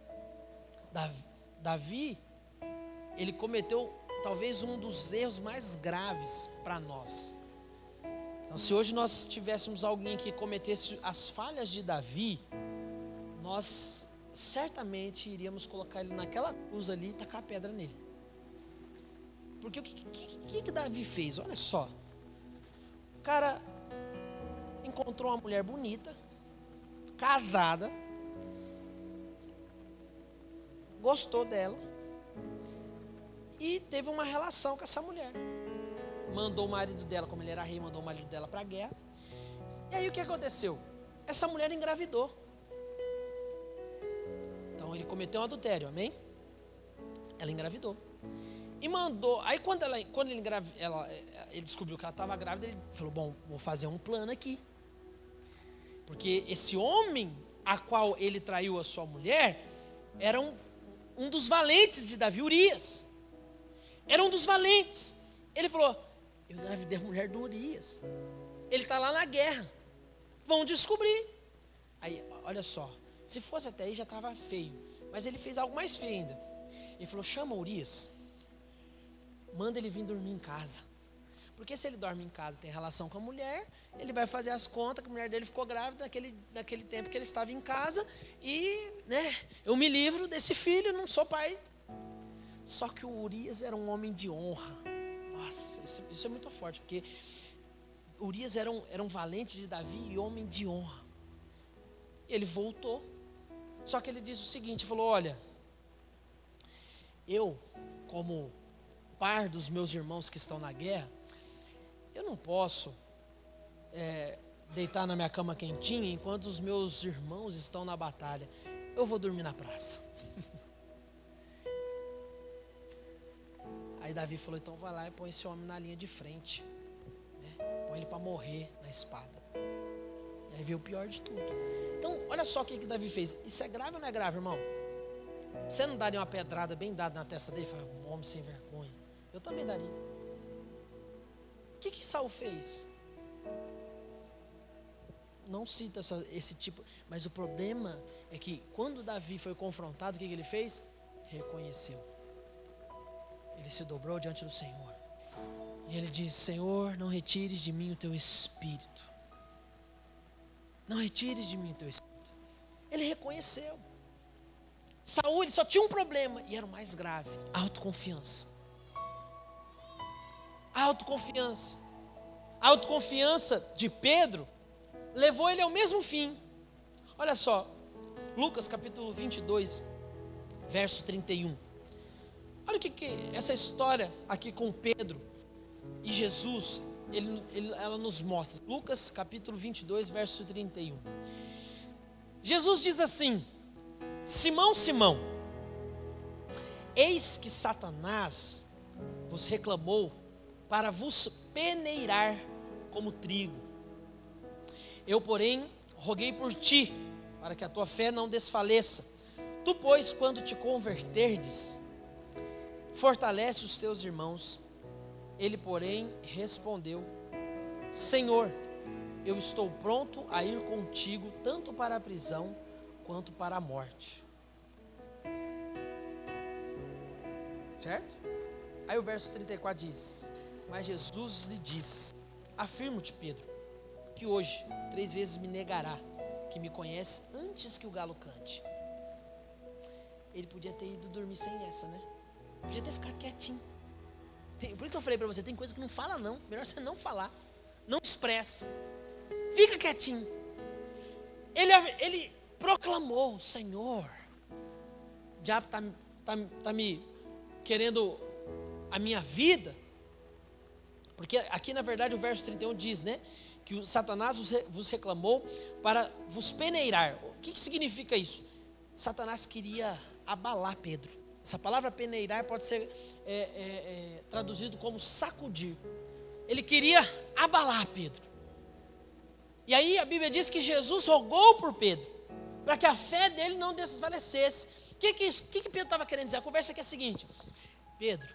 S1: Davi, ele cometeu talvez um dos erros mais graves para nós. Então, se hoje nós tivéssemos alguém que cometesse as falhas de Davi, nós certamente iríamos colocar ele naquela cruz ali e tacar a pedra nele. Porque o que Davi fez? Olha só. O cara encontrou uma mulher bonita, casada, gostou dela e teve uma relação com essa mulher. Mandou o marido dela, como ele era rei, mandou o marido dela para a guerra. E aí o que aconteceu? Essa mulher engravidou. Então ele cometeu um adultério, amém? Ela engravidou. E mandou, aí quando ele descobriu que ela estava grávida, ele falou: bom, vou fazer um plano aqui. Porque esse homem a qual ele traiu a sua mulher era um dos valentes de Davi, Urias. Era um dos valentes. Ele falou: eu engravidei a mulher do Urias. Ele está lá na guerra. Vão descobrir. Aí, olha só. Se fosse até aí já estava feio. Mas ele fez algo mais feio ainda. Ele falou: chama Urias. Manda ele vir dormir em casa. Porque se ele dorme em casa e tem relação com a mulher, ele vai fazer as contas que a mulher dele ficou grávida naquele tempo que ele estava em casa. E, eu me livro desse filho, não sou pai. Só que o Urias era um homem de honra. Nossa, isso é muito forte. Porque Urias era um valente de Davi e homem de honra. Ele voltou. Só que ele disse o seguinte, falou: olha, eu, como par dos meus irmãos que estão na guerra, eu não posso deitar na minha cama quentinha enquanto os meus irmãos estão na batalha. eu vou dormir na praça. Aí Davi falou, então vai lá e põe esse homem na linha de frente, né? Põe ele para morrer na espada. E aí veio o pior de tudo. Então, olha só o que Davi fez. Isso é grave ou não é grave, irmão? Você não daria uma pedrada bem dada na testa dele? Fala, um homem sem vergonha. Eu também daria. O que Saul fez? Não cita esse tipo. Mas o problema é que quando Davi foi confrontado, o que ele fez? Reconheceu. Ele se dobrou diante do Senhor. E ele disse, Senhor, não retires de mim o teu espírito. Não retires de mim o teu espírito. Ele reconheceu. Saul, ele só tinha um problema, e era o mais grave: autoconfiança. A autoconfiança. A autoconfiança de Pedro levou ele ao mesmo fim. Olha só, Lucas capítulo 22, verso 31. Olha o que essa história aqui com Pedro e Jesus, ela nos mostra. Lucas capítulo 22, verso 31. Jesus diz assim: Simão, Simão, eis que Satanás vos reclamou para vos peneirar como trigo. Eu, porém, roguei por ti, para que a tua fé não desfaleça. Tu, pois, quando te converterdes, fortalece os teus irmãos. Ele, porém, respondeu: Senhor, eu estou pronto a ir contigo, tanto para a prisão, quanto para a morte. Certo? Aí o verso 34 diz: Mas Jesus lhe disse: Afirmo-te, Pedro, que hoje 3 vezes me negará que me conhece antes que o galo cante. Ele podia ter ido dormir sem essa, né? Podia ter ficado quietinho. Por isso que eu falei para você, tem coisa que não fala não. Melhor você não falar. Não expressa. Fica quietinho. Ele proclamou: Senhor, o diabo está me querendo a minha vida. Porque aqui na verdade o verso 31 diz, né, que o Satanás vos reclamou para vos peneirar. O que significa isso? Satanás queria abalar Pedro. Essa palavra peneirar pode ser traduzido como sacudir. Ele queria abalar Pedro. E aí a Bíblia diz que Jesus rogou por Pedro, para que a fé dele não desvalecesse. O que Pedro estava querendo dizer? A conversa aqui é a seguinte: Pedro,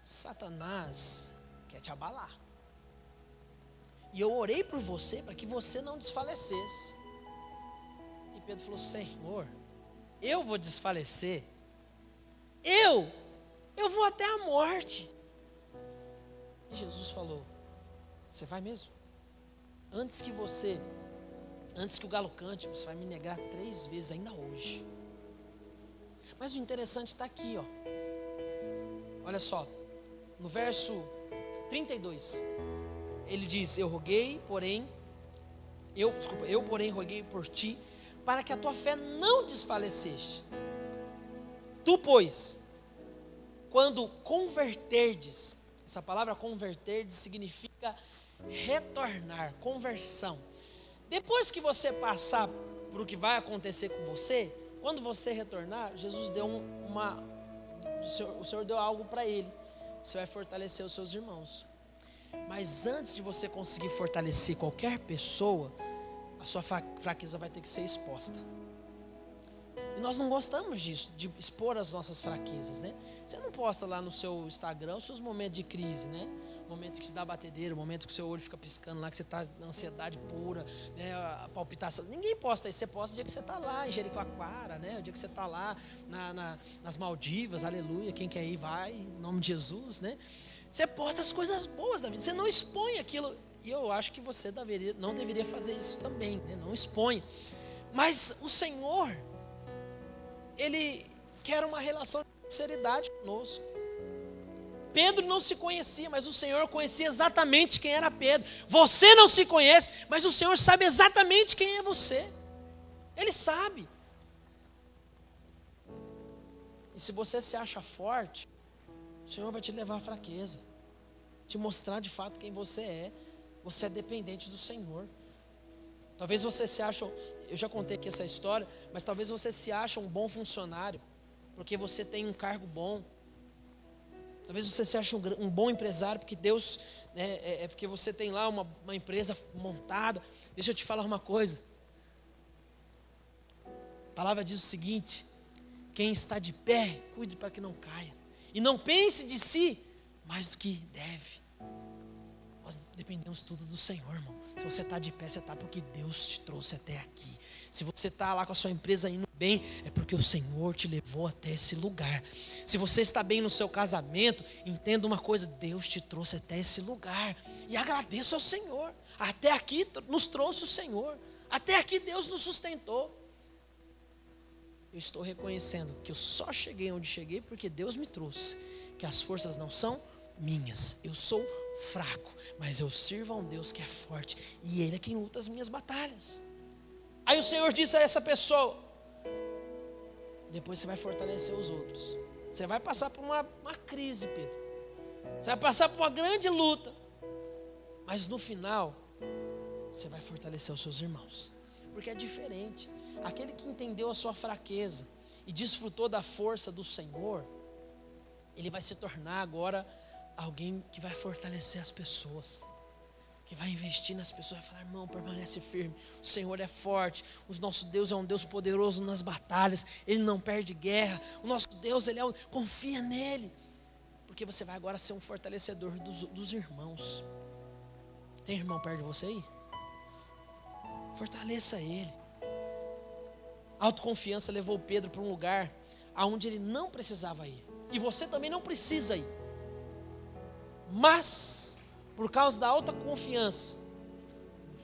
S1: Satanás quer te abalar. E eu orei por você para que você não desfalecesse. E Pedro falou: Senhor, eu vou desfalecer? Eu vou até a morte. E Jesus falou: você vai mesmo? Antes que o galo cante, você vai me negar 3 vezes ainda hoje. Mas o interessante está aqui, ó. Olha só, no verso 32, ele diz: eu porém roguei por ti, para que a tua fé não desfalecesse. Tu, pois, quando converterdes, essa palavra converterdes significa retornar, conversão. Depois que você passar por o que vai acontecer com você, quando você retornar, Jesus deu o Senhor deu algo para ele. Você vai fortalecer os seus irmãos. Mas antes de você conseguir fortalecer qualquer pessoa, a sua fraqueza vai ter que ser exposta. E nós não gostamos disso, de expor as nossas fraquezas, né? Você não posta lá no seu Instagram os seus momentos de crise, né? O momento que te dá batedeira, o momento que o seu olho fica piscando lá, que você está na ansiedade pura, né? A palpitação. Ninguém posta isso. Você posta o dia que você está lá em Jericoacoara, né? O dia que você está lá nas Maldivas, aleluia. Quem quer ir vai, em nome de Jesus, né? Você posta as coisas boas da vida. Você não expõe aquilo. E eu acho que você não deveria fazer isso também, né? Não expõe. Mas o Senhor, Ele quer uma relação de sinceridade conosco. Pedro não se conhecia, mas o Senhor conhecia exatamente quem era Pedro. Você não se conhece, mas o Senhor sabe exatamente quem é você. Ele sabe. E se você se acha forte, o Senhor vai te levar à fraqueza, te mostrar de fato quem você é. Você é dependente do Senhor. Talvez você se ache, eu já contei aqui essa história, mas talvez você se ache um bom funcionário, porque você tem um cargo bom. Talvez você se ache um bom empresário, porque Deus, né, porque você tem lá uma empresa montada. Deixa eu te falar uma coisa. A palavra diz o seguinte: quem está de pé, cuide para que não caia. E não pense de si mais do que deve. Nós dependemos tudo do Senhor, irmão. Se você está de pé, você está porque Deus te trouxe até aqui. Se você está lá com a sua empresa indo bem, é porque o Senhor te levou até esse lugar. Se você está bem no seu casamento, entenda uma coisa: Deus te trouxe até esse lugar. E agradeça ao Senhor. Até aqui nos trouxe o Senhor. Até aqui Deus nos sustentou. Eu estou reconhecendo que eu só cheguei onde cheguei porque Deus me trouxe. Que as forças não são minhas. Eu sou fraco, mas eu sirvo a um Deus que é forte. E Ele é quem luta as minhas batalhas. Aí o Senhor disse a essa pessoa: depois você vai fortalecer os outros. Você vai passar por uma crise, Pedro. Você vai passar por uma grande luta. Mas no final, você vai fortalecer os seus irmãos. Porque é diferente. Aquele que entendeu a sua fraqueza e desfrutou da força do Senhor, ele vai se tornar agora alguém que vai fortalecer as pessoas, que vai investir nas pessoas, vai falar: irmão, permanece firme, o Senhor é forte, o nosso Deus é um Deus poderoso nas batalhas, Ele não perde guerra, o nosso Deus, Ele é confia nele, porque você vai agora ser um fortalecedor dos irmãos. Tem irmão perto de você aí? Fortaleça ele. A autoconfiança levou Pedro para um lugar aonde ele não precisava ir, e você também não precisa ir. Mas, por causa da alta confiança,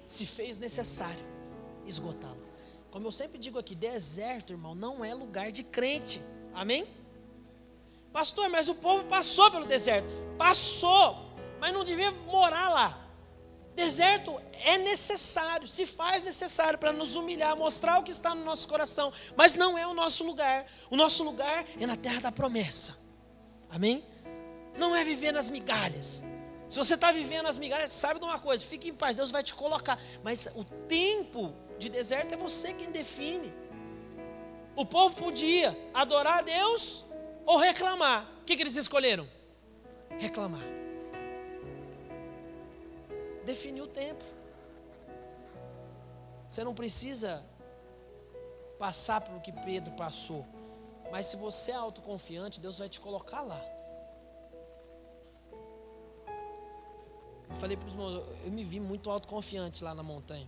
S1: se fez necessário esgotá-lo. Como eu sempre digo aqui, deserto, irmão, não é lugar de crente. Amém? Pastor, mas o povo passou pelo deserto. Passou, mas não devia morar lá. Deserto é necessário, se faz necessário para nos humilhar, mostrar o que está no nosso coração. Mas não é o nosso lugar. O nosso lugar é na terra da promessa. Amém? Não é viver nas migalhas. Se você está vivendo nas migalhas, sabe de uma coisa: fique em paz, Deus vai te colocar. Mas o tempo de deserto é você quem define. O povo podia adorar a Deus ou reclamar. O que eles escolheram? Reclamar. Definiu o tempo. Você não precisa passar pelo que Pedro passou. Mas se você é autoconfiante, Deus vai te colocar lá. Eu falei para os irmãos, eu me vi muito autoconfiante lá na montanha.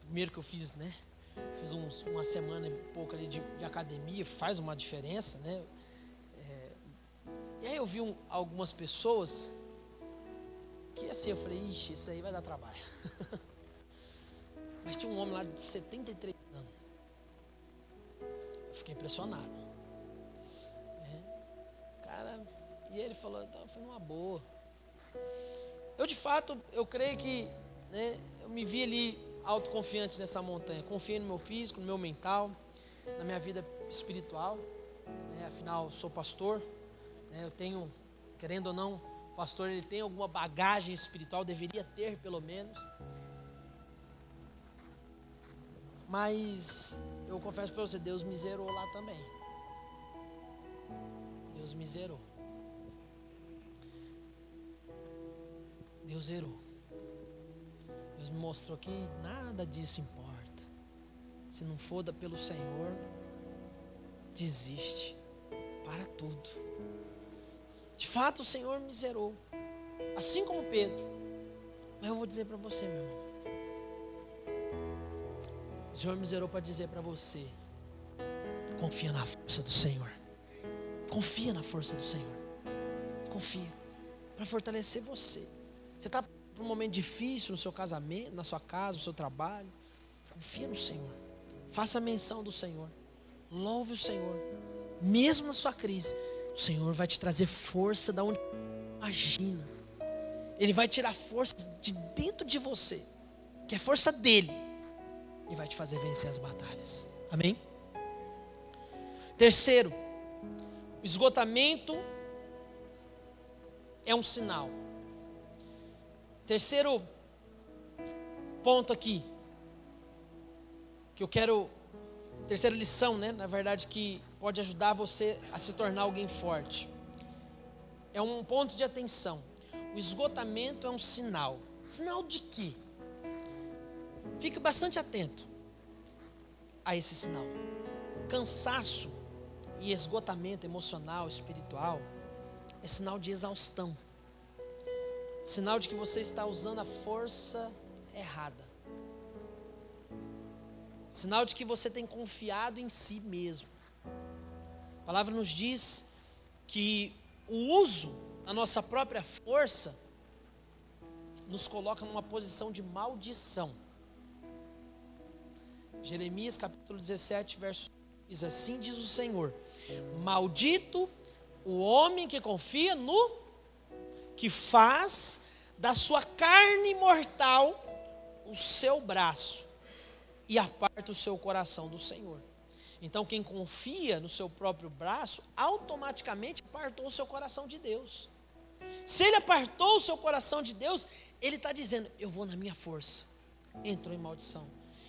S1: Primeiro que eu fiz, né? Fiz uma semana e pouco ali de academia, faz uma diferença, né? E aí eu vi algumas pessoas que assim, eu falei: ixi, isso aí vai dar trabalho. Mas tinha um homem lá de 73 anos. Eu fiquei impressionado. Cara, e ele falou: então, foi numa boa. Eu de fato, eu creio que, né, eu me vi ali autoconfiante nessa montanha. Confiei no meu físico, no meu mental, na minha vida espiritual, né? Afinal, sou pastor, né? Eu tenho, querendo ou não, o pastor, ele tem alguma bagagem espiritual, deveria ter pelo menos. Mas eu confesso para você, Deus me zerou lá também. Deus me zerou. Deus zerou. Deus me mostrou que nada disso importa. Se não for pelo Senhor, desiste. Para tudo. De fato, o Senhor me zerou. Assim como Pedro. Mas eu vou dizer para você, meu irmão. O Senhor me zerou para dizer para você: confia na força do Senhor. Confia na força do Senhor. Confia. Para fortalecer você. Você está por um momento difícil no seu casamento, na sua casa, no seu trabalho. Confia no Senhor. Faça menção do Senhor. Louve o Senhor. Mesmo na sua crise, o Senhor vai te trazer força da onde imagina. Ele vai tirar força de dentro de você, que é força dele, e vai te fazer vencer as batalhas. Amém? Terceiro, o esgotamento é um sinal. Terceiro ponto aqui. que eu quero, terceira lição, né, na verdade, que pode ajudar você a se tornar alguém forte. É um ponto de atenção. O esgotamento é um sinal. Sinal de quê? Fique bastante atento a esse sinal. Cansaço e esgotamento emocional, espiritual, é sinal de exaustão. Sinal de que você está usando a força errada. Sinal de que você tem confiado em si mesmo. A palavra nos diz que o uso da nossa própria força nos coloca numa posição de maldição. Jeremias capítulo 17, verso 1 diz: assim diz o Senhor: maldito o homem que confia no que faz da sua carne mortal o seu braço e aparta o seu coração do Senhor. Então quem confia no seu próprio braço, automaticamente apartou o seu coração de Deus. Se ele apartou o seu coração de Deus, ele está dizendo: eu vou na minha força. Entrou em maldição.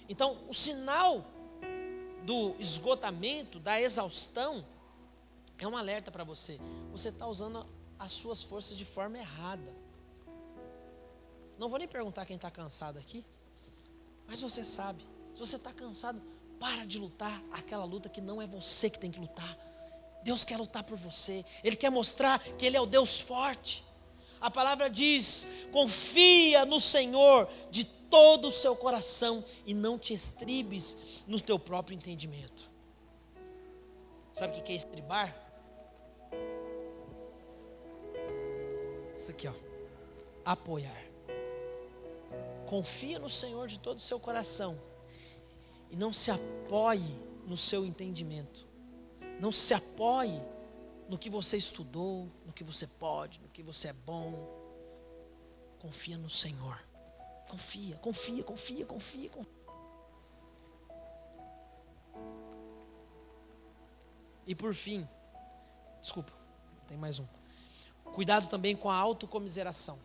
S1: Então o sinal do esgotamento, da exaustão, é um alerta para você. Você está usando as suas forças de forma errada. Não vou nem perguntar quem está cansado aqui, mas você sabe. Se você está cansado, para de lutar aquela luta que não é você que tem que lutar. Deus quer lutar por você. Ele quer mostrar que Ele é o Deus forte. A palavra diz: confia no Senhor de todo o seu coração e não te estribes no teu próprio entendimento. Sabe o que é estribar? Isso aqui, ó. Apoiar. Confia no Senhor de todo o seu coração e não se apoie no seu entendimento. Não se apoie no que você estudou, no que você pode, no que você é bom. Confia no Senhor. Confia. E por fim, desculpa, tem mais um. Cuidado também com a autocomiseração.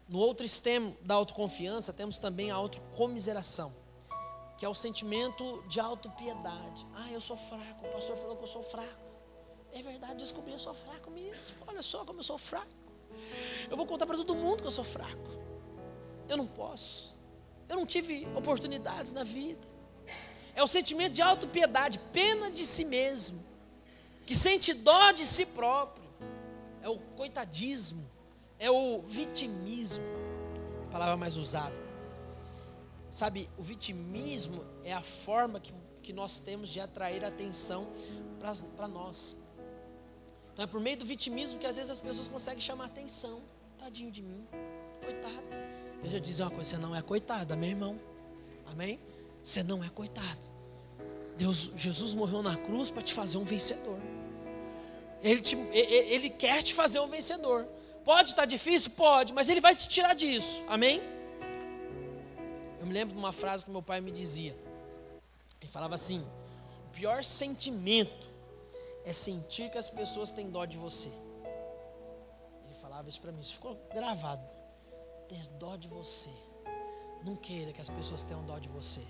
S1: No outro extremo da autoconfiança, temos também a autocomiseração, que é o sentimento de autopiedade. Ah, eu sou fraco, o pastor falou que eu sou fraco. É verdade, descobri, eu sou fraco mesmo. Olha só como eu sou fraco. Eu vou contar para todo mundo que eu sou fraco. Eu não posso. Eu não tive oportunidades na vida. É o sentimento de autopiedade, pena de si mesmo, que sente dó de si próprio. É o coitadismo, é o vitimismo, a palavra mais usada. Sabe, o vitimismo é a forma que nós temos de atrair atenção para nós. Então é por meio do vitimismo que às vezes as pessoas conseguem chamar atenção. Tadinho de mim, coitado. Deixa eu dizer uma coisa: você não é coitado, meu irmão. Amém? Você não é coitado. Jesus morreu na cruz para te fazer um vencedor. Ele quer te fazer um vencedor. Pode estar difícil? Pode, mas Ele vai te tirar disso. Amém? Eu me lembro de uma frase que meu pai me dizia. Ele falava assim: o pior sentimento é sentir que as pessoas têm dó de você. Ele falava isso para mim, isso ficou gravado. Ter dó de você. Não queira que as pessoas tenham dó de você.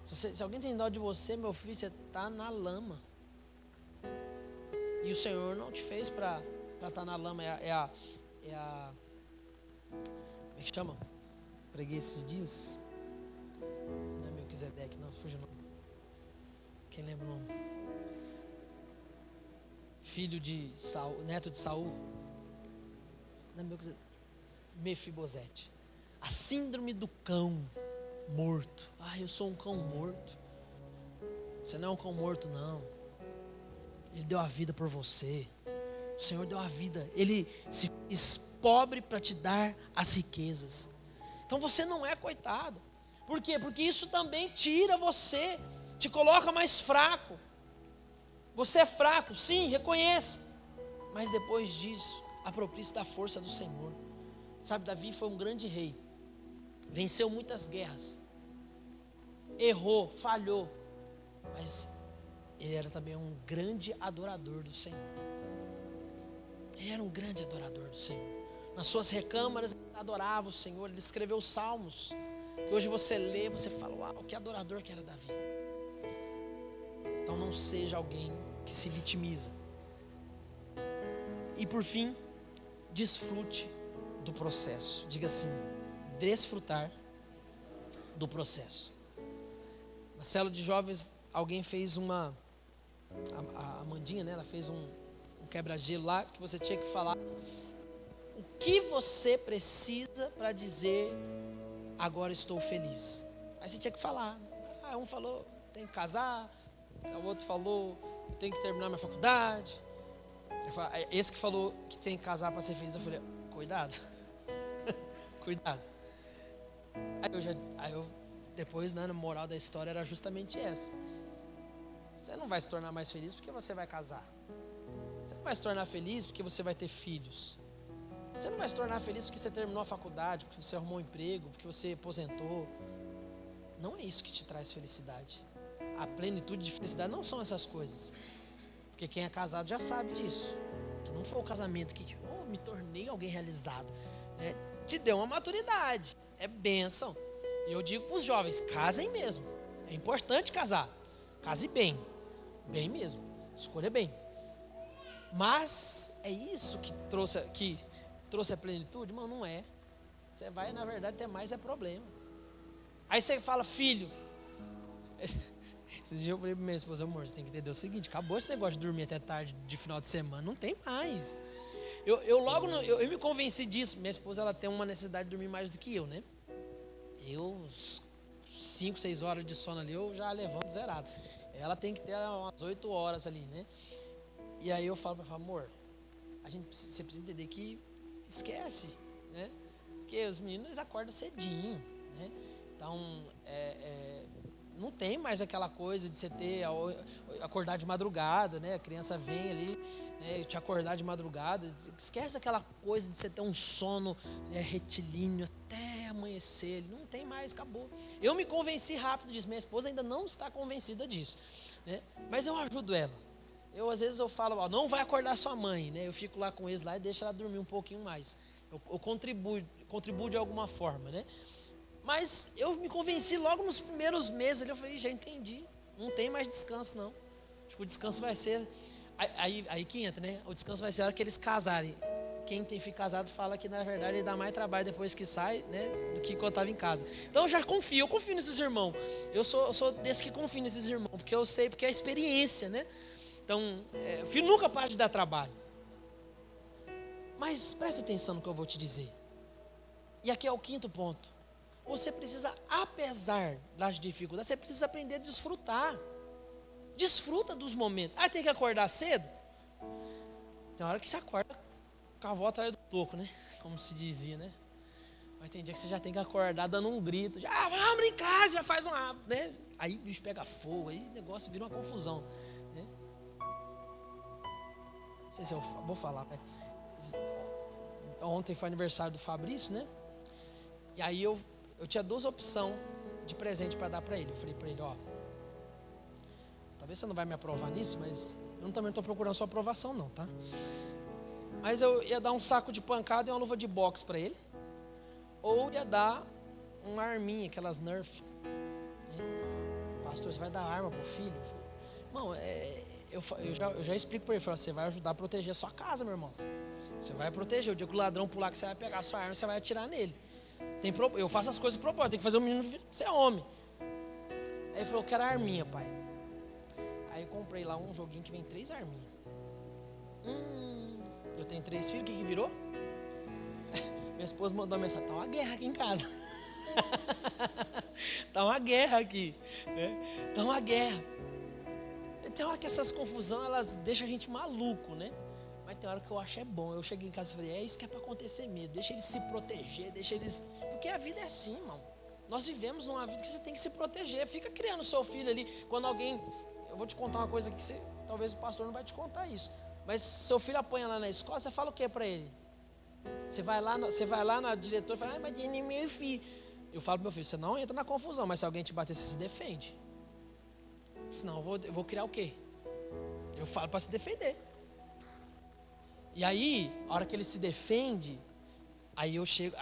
S1: Se alguém tem dó de você, meu filho, você está na lama. E o Senhor não te fez para estar na lama. Como é que chama? Preguei esses dias. Não é Melquisedeque, não, fugiu o nome. Quem lembra o nome? Filho de Saul, neto de Saul. Não é Melquisedeque. Mefibosete. A síndrome do cão morto. Ah, eu sou um cão morto. Você não é um cão morto, não. Ele deu a vida por você. O Senhor deu a vida. Ele se fez pobre para te dar as riquezas. Então você não é coitado. Por quê? Porque isso também tira você, te coloca mais fraco. Você é fraco, sim, reconheça. Mas depois disso, aproprie-se da força do Senhor. Sabe, Davi foi um grande rei. Venceu muitas guerras. Errou, falhou. Mas ele era também um grande adorador do Senhor. Ele era um grande adorador do Senhor. Nas suas recâmaras ele adorava o Senhor. Ele escreveu salmos que hoje você lê, você fala, uau, que adorador que era Davi. Então não seja alguém que se vitimiza. E por fim, desfrute do processo. Diga assim, desfrutar do processo. Na célula de jovens, alguém fez a Amandinha, né? Ela fez um quebra-gelo lá, que você tinha que falar o que você precisa para dizer, agora estou feliz. Aí você tinha que falar. Um falou, tem que casar. O outro falou, tem que terminar minha faculdade. Esse que falou que tem que casar para ser feliz, eu falei, cuidado. Cuidado. Depois, né, a moral da história era justamente essa. Você não vai se tornar mais feliz porque você vai casar. Você não vai se tornar feliz porque você vai ter filhos. Você não vai se tornar feliz porque você terminou a faculdade, porque você arrumou um emprego, porque você aposentou. Não é isso que te traz felicidade. A plenitude de felicidade não são essas coisas. Porque quem é casado já sabe disso. Que não foi o casamento que me tornei alguém realizado. Te deu uma maturidade. É bênção. E eu digo para os jovens, casem mesmo. É importante casar. Case bem. Bem mesmo. Escolha bem. Mas é isso que trouxe a plenitude? Irmão, não é. Você vai, na verdade, ter mais problema. Aí você fala, filho. Esses dias eu falei para minha esposa, amor, você tem que entender o seguinte, acabou esse negócio de dormir até tarde de final de semana, não tem mais. Eu me convenci disso. Minha esposa, ela tem uma necessidade de dormir mais do que eu, né? Eu, 5, 6 horas de sono ali, eu já levanto zerado. Ela tem que ter umas 8 horas ali, né? E aí eu falo para ela, amor, você precisa entender que esquece, né? Porque os meninos, eles acordam cedinho, né? Então, não tem mais aquela coisa de você acordar de madrugada, né? A criança vem ali, né, te acordar de madrugada. Esquece aquela coisa de você ter um sono retilíneo até amanhecer. Não tem mais, acabou. Eu me convenci rápido disso. Minha esposa ainda não está convencida disso, né? Mas eu ajudo ela. Às vezes eu falo, não vai acordar sua mãe, né? Eu fico lá com eles lá e deixo ela dormir um pouquinho mais. Eu contribuo de alguma forma, né? Mas eu me convenci logo nos primeiros meses ali, eu falei, já entendi, não tem mais descanso não. Acho que o descanso vai ser, aí que entra, né? O descanso vai ser a hora que eles casarem. Quem tem filho casado fala que na verdade ele dá mais trabalho depois que sai, né? Do que quando estava em casa. Então eu confio nesses irmãos. Eu sou desse que confio nesses irmãos, porque eu sei, porque é a experiência, né? Então, o filho nunca para de dar trabalho. Mas preste atenção no que eu vou te dizer. E aqui é o 5º ponto. Você precisa, apesar das dificuldades, você precisa aprender a desfrutar. Desfruta dos momentos. Tem que acordar cedo? Tem hora que você acorda com a avó atrás do toco, né? Como se dizia, né? Mas tem dia que você já tem que acordar dando um grito. Vamos brincar, já faz uma... né? Aí o bicho pega fogo, aí o negócio vira uma confusão, né? Não sei se eu vou falar, né? Ontem foi aniversário do Fabrício, né? E aí eu tinha 2 opções de presente para dar para ele. Eu falei para ele, talvez você não vai me aprovar nisso, mas eu também não estou procurando sua aprovação não, tá? Mas eu ia dar um saco de pancada e uma luva de boxe para ele, ou ia dar uma arminha, aquelas Nerf. Pastor, você vai dar arma pro filho? Irmão, eu já explico para ele, você vai ajudar a proteger a sua casa, meu irmão. Você vai proteger, o dia que o ladrão pular, que você vai pegar a sua arma, você vai atirar nele. Eu faço as coisas de propósito, tem que fazer o menino ser homem. Aí ele falou, eu quero a arminha, pai. Aí eu comprei lá um joguinho que vem 3 arminhas. Eu tenho 3 filhos, o que virou? Minha esposa mandou uma mensagem, tá uma guerra aqui em casa. Tá uma guerra aqui, né? Tá uma guerra. E tem hora que essas confusões, elas deixam a gente maluco, né? Mas tem hora que eu acho bom. Eu cheguei em casa e falei, isso que é para acontecer mesmo. Deixa eles se proteger, porque a vida é assim, irmão. Nós vivemos numa vida que você tem que se proteger. Fica criando seu filho ali. Quando alguém... Eu vou te contar uma coisa que talvez o pastor não vai te contar isso. Mas seu filho apanha lá na escola, você fala o que para ele? Você vai lá na diretora e fala, mas é meu filho. Eu falo pro meu filho, você não entra na confusão, mas se alguém te bater, você se defende. Senão eu vou criar o quê? Eu falo para se defender. E aí, a hora que ele se defende, aí eu chego,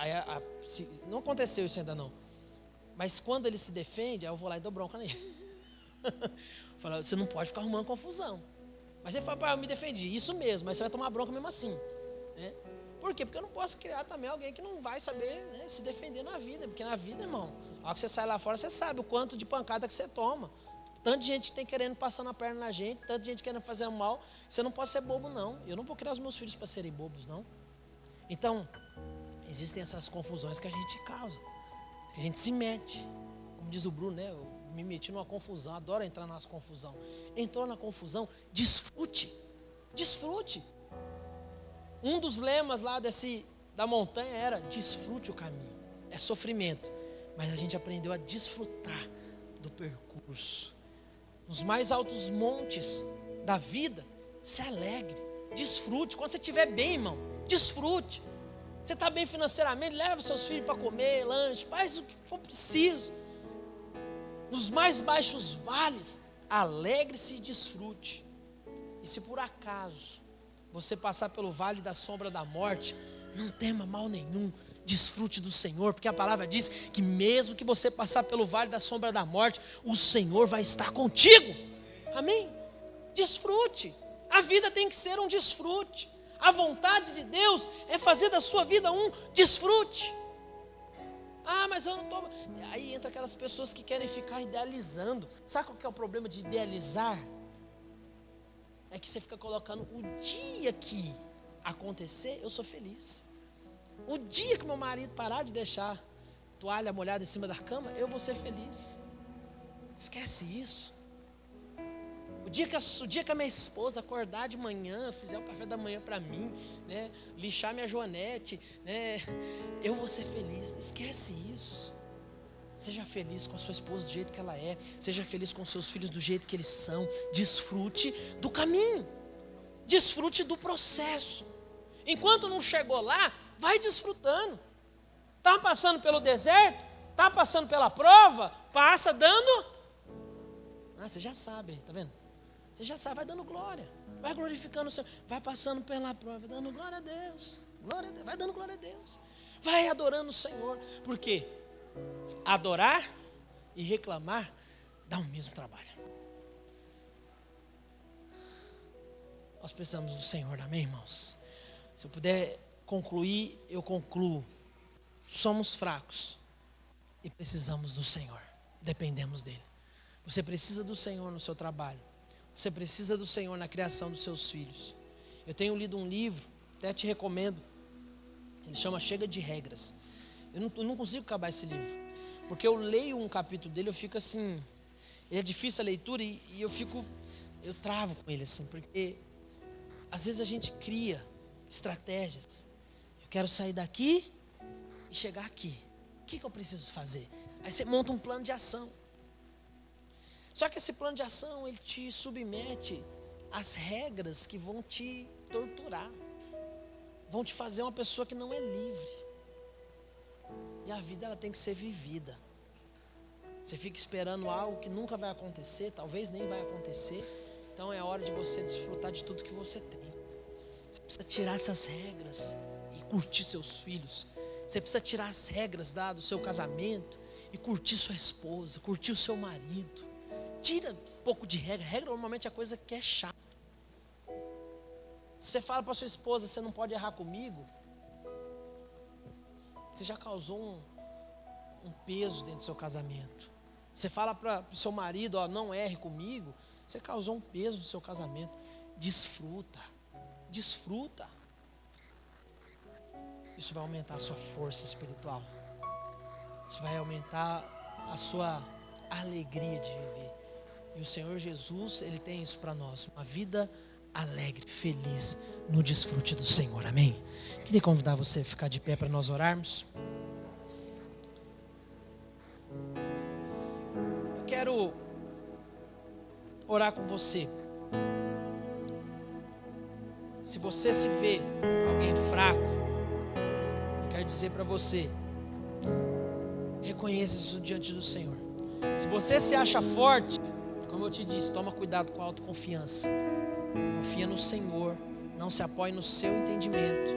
S1: não aconteceu isso ainda não. Mas quando ele se defende, aí eu vou lá e dou bronca nele. Falo, você não pode ficar arrumando confusão. Mas ele fala, pai, eu me defendi. Isso mesmo, mas você vai tomar bronca mesmo assim. Né? Por quê? Porque eu não posso criar também alguém que não vai saber, né, se defender na vida. Porque na vida, irmão, a hora que você sai lá fora, você sabe o quanto de pancada que você toma. Tanta gente que tem querendo passar na perna na gente, tanta gente querendo fazer mal. Você não pode ser bobo, não. Eu não vou criar os meus filhos para serem bobos, não. Então, existem essas confusões que a gente causa, que a gente se mete. Como diz o Bruno, né? Eu me meti numa confusão, adoro entrar nas confusão. Entrou na confusão, desfrute. Desfrute. Um dos lemas lá da montanha era: desfrute o caminho. É sofrimento, mas a gente aprendeu a desfrutar do percurso. Nos mais altos montes da vida, se alegre, desfrute. Quando você estiver bem, irmão, desfrute. Você está bem financeiramente, leva seus filhos para comer, lanche, faz o que for preciso. Nos mais baixos vales, alegre-se e desfrute. E se por acaso você passar pelo vale da sombra da morte, não tema mal nenhum, desfrute do Senhor, porque a palavra diz que mesmo que você passar pelo vale da sombra da morte, o Senhor vai estar contigo. Amém? Desfrute. A vida tem que ser um desfrute. A vontade de Deus é fazer da sua vida um desfrute. Ah, mas eu não estou... Aí entra aquelas pessoas que querem ficar idealizando. Sabe qual que é o problema de idealizar? É que você fica colocando o dia que acontecer, eu sou feliz. O dia que meu marido parar de deixar toalha molhada em cima da cama, eu vou ser feliz. Esquece isso. O dia que a minha esposa acordar de manhã, fizer o café da manhã para mim, né, lixar minha joanete, né, eu vou ser feliz. Esquece isso. Seja feliz com a sua esposa do jeito que ela é. Seja feliz com os seus filhos do jeito que eles são. Desfrute do caminho. Desfrute do processo. Enquanto não chegou lá, vai desfrutando. Está passando pelo deserto? Está passando pela prova? Passa dando. Você já sabe, está vendo? Você já sabe, vai dando glória. Vai glorificando o Senhor. Vai passando pela prova, dando glória a Deus. Glória a Deus. Vai dando glória a Deus. Vai adorando o Senhor. Por quê? Adorar e reclamar dá o mesmo trabalho. Nós precisamos do Senhor, amém, irmãos? Se eu puder concluir, eu concluo. Somos fracos e precisamos do Senhor. Dependemos dEle. Você precisa do Senhor no seu trabalho. Você precisa do Senhor na criação dos seus filhos. Eu tenho lido um livro, até te recomendo. Ele chama Chega de Regras. Eu não consigo acabar esse livro, porque eu leio um capítulo dele, eu fico assim, ele é difícil a leitura e eu travo com ele assim, porque às vezes a gente cria estratégias. Eu quero sair daqui e chegar aqui. O que eu preciso fazer? Aí você monta um plano de ação. Só que esse plano de ação, ele te submete às regras que vão te torturar, vão te fazer uma pessoa que não é livre. E a vida, ela tem que ser vivida. Você fica esperando algo que nunca vai acontecer, talvez nem vai acontecer. Então é hora de você desfrutar de tudo que você tem. Você precisa tirar essas regras e curtir seus filhos. Você precisa tirar as regras do seu casamento e curtir sua esposa, curtir o seu marido. Tira um pouco de regra. Regra normalmente é coisa que é chata. Você fala para sua esposa, você não pode errar comigo. Você já causou um peso dentro do seu casamento. Você fala para o seu marido, não erre comigo. Você causou um peso no seu casamento. Desfruta. Desfruta. Isso vai aumentar a sua força espiritual. Isso vai aumentar a sua alegria de viver. E o Senhor Jesus, Ele tem isso para nós. Uma vida alegre, feliz, no desfrute do Senhor, amém? Queria convidar você a ficar de pé para nós orarmos. Eu quero orar com você. Se você se vê alguém fraco, eu quero dizer para você, reconheça isso diante do Senhor. Se você se acha forte, como eu te disse, toma cuidado com a autoconfiança. Confia no Senhor, não se apoie no seu entendimento.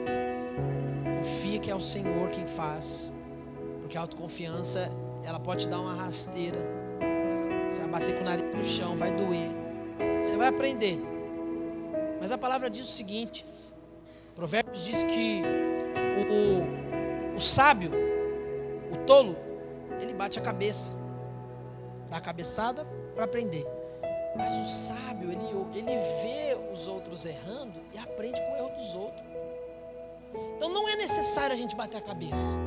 S1: Confia que é o Senhor quem faz, Porque a autoconfiança, ela pode te dar uma rasteira. Você vai bater com o nariz no chão, vai doer. Você vai aprender. Mas a palavra diz o seguinte: Provérbios diz que o sábio, o tolo, ele bate a cabeça, dá a cabeçada para aprender. Mas o sábio, ele vê os outros errando e aprende com o erro dos outros. Então não é necessário a gente bater a cabeça.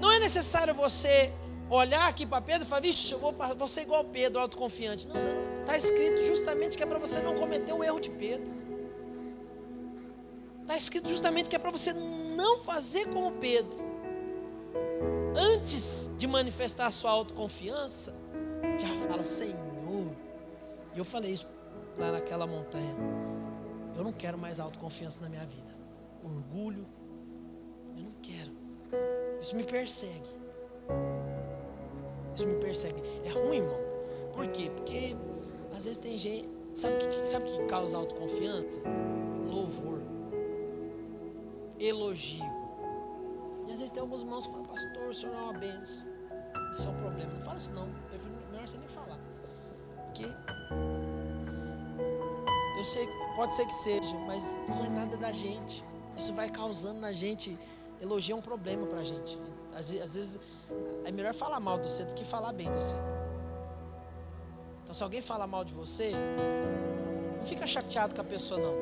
S1: Não é necessário você olhar aqui para Pedro e falar: vixe, eu vou ser igual Pedro, autoconfiante. Não, está escrito justamente que é para você não cometer o erro de Pedro. Está escrito justamente que é para você não fazer como Pedro. Antes de manifestar a sua autoconfiança, já fala: Senhor. E eu falei isso lá naquela montanha: eu não quero mais autoconfiança na minha vida. Orgulho, eu não quero. Isso me persegue. Isso me persegue. É ruim, irmão. Por quê? Porque às vezes tem gente... Sabe o que causa autoconfiança? Louvor, elogio. E às vezes tem alguns irmãos que falam: pastor, o senhor é uma benção. Isso é um problema. Não fala isso não. É melhor você nem falar. Porque eu sei, pode ser que seja, mas não é nada da gente. Isso vai causando na gente. Elogio é um problema pra gente. Às vezes é melhor falar mal de você do que falar bem de você. Então se alguém falar mal de você, não fica chateado com a pessoa não.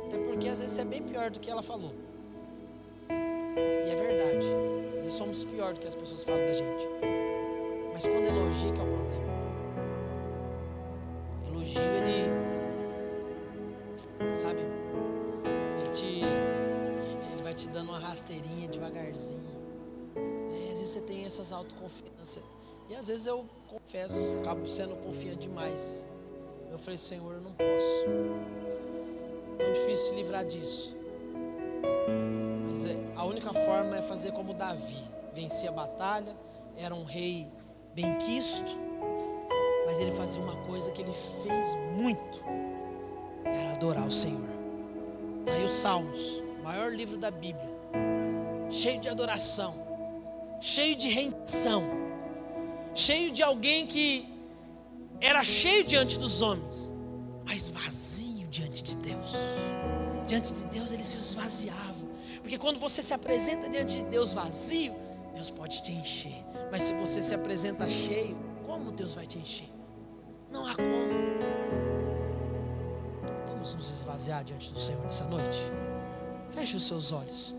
S1: Até porque às vezes você é bem pior do que ela falou. E é verdade. Às vezes somos pior do que as pessoas falam da gente. Mas quando elogia que é o problema. Elogio, ele, sabe, ele vai te dando uma rasteirinha devagarzinho. Às vezes você tem essas autoconfianças. E às vezes eu confesso, acabo sendo confiante demais. Eu falei: Senhor, eu não posso. Tão difícil se livrar disso. Mas a única forma é fazer como Davi. Vencia a batalha, era um rei benquisto, mas ele fazia uma coisa que ele fez muito: era adorar o Senhor. Aí os Salmos, o maior livro da Bíblia, cheio de adoração, cheio de rendição, cheio de alguém que era cheio diante dos homens, mas vazio diante de Deus. Diante de Deus ele se esvaziava, porque quando você se apresenta diante de Deus vazio, Deus pode te encher. Mas se você se apresenta cheio, como Deus vai te encher? Não há como. Vamos nos esvaziar diante do Senhor nessa noite. Feche os seus olhos.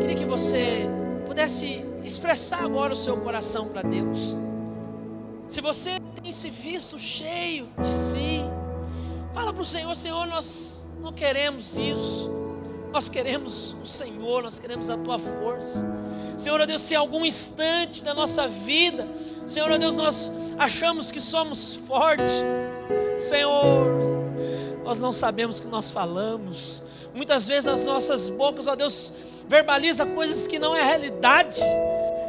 S1: Queria que você pudesse expressar agora o seu coração para Deus. Se você tem se visto cheio de si, fala para o Senhor: Senhor, nós não queremos isso. Nós queremos o Senhor, nós queremos a Tua força. Senhor, ó Deus, se em algum instante da nossa vida, Senhor, ó Deus, nós achamos que somos fortes, Senhor, nós não sabemos o que nós falamos. Muitas vezes as nossas bocas, ó Deus, verbaliza coisas que não é realidade.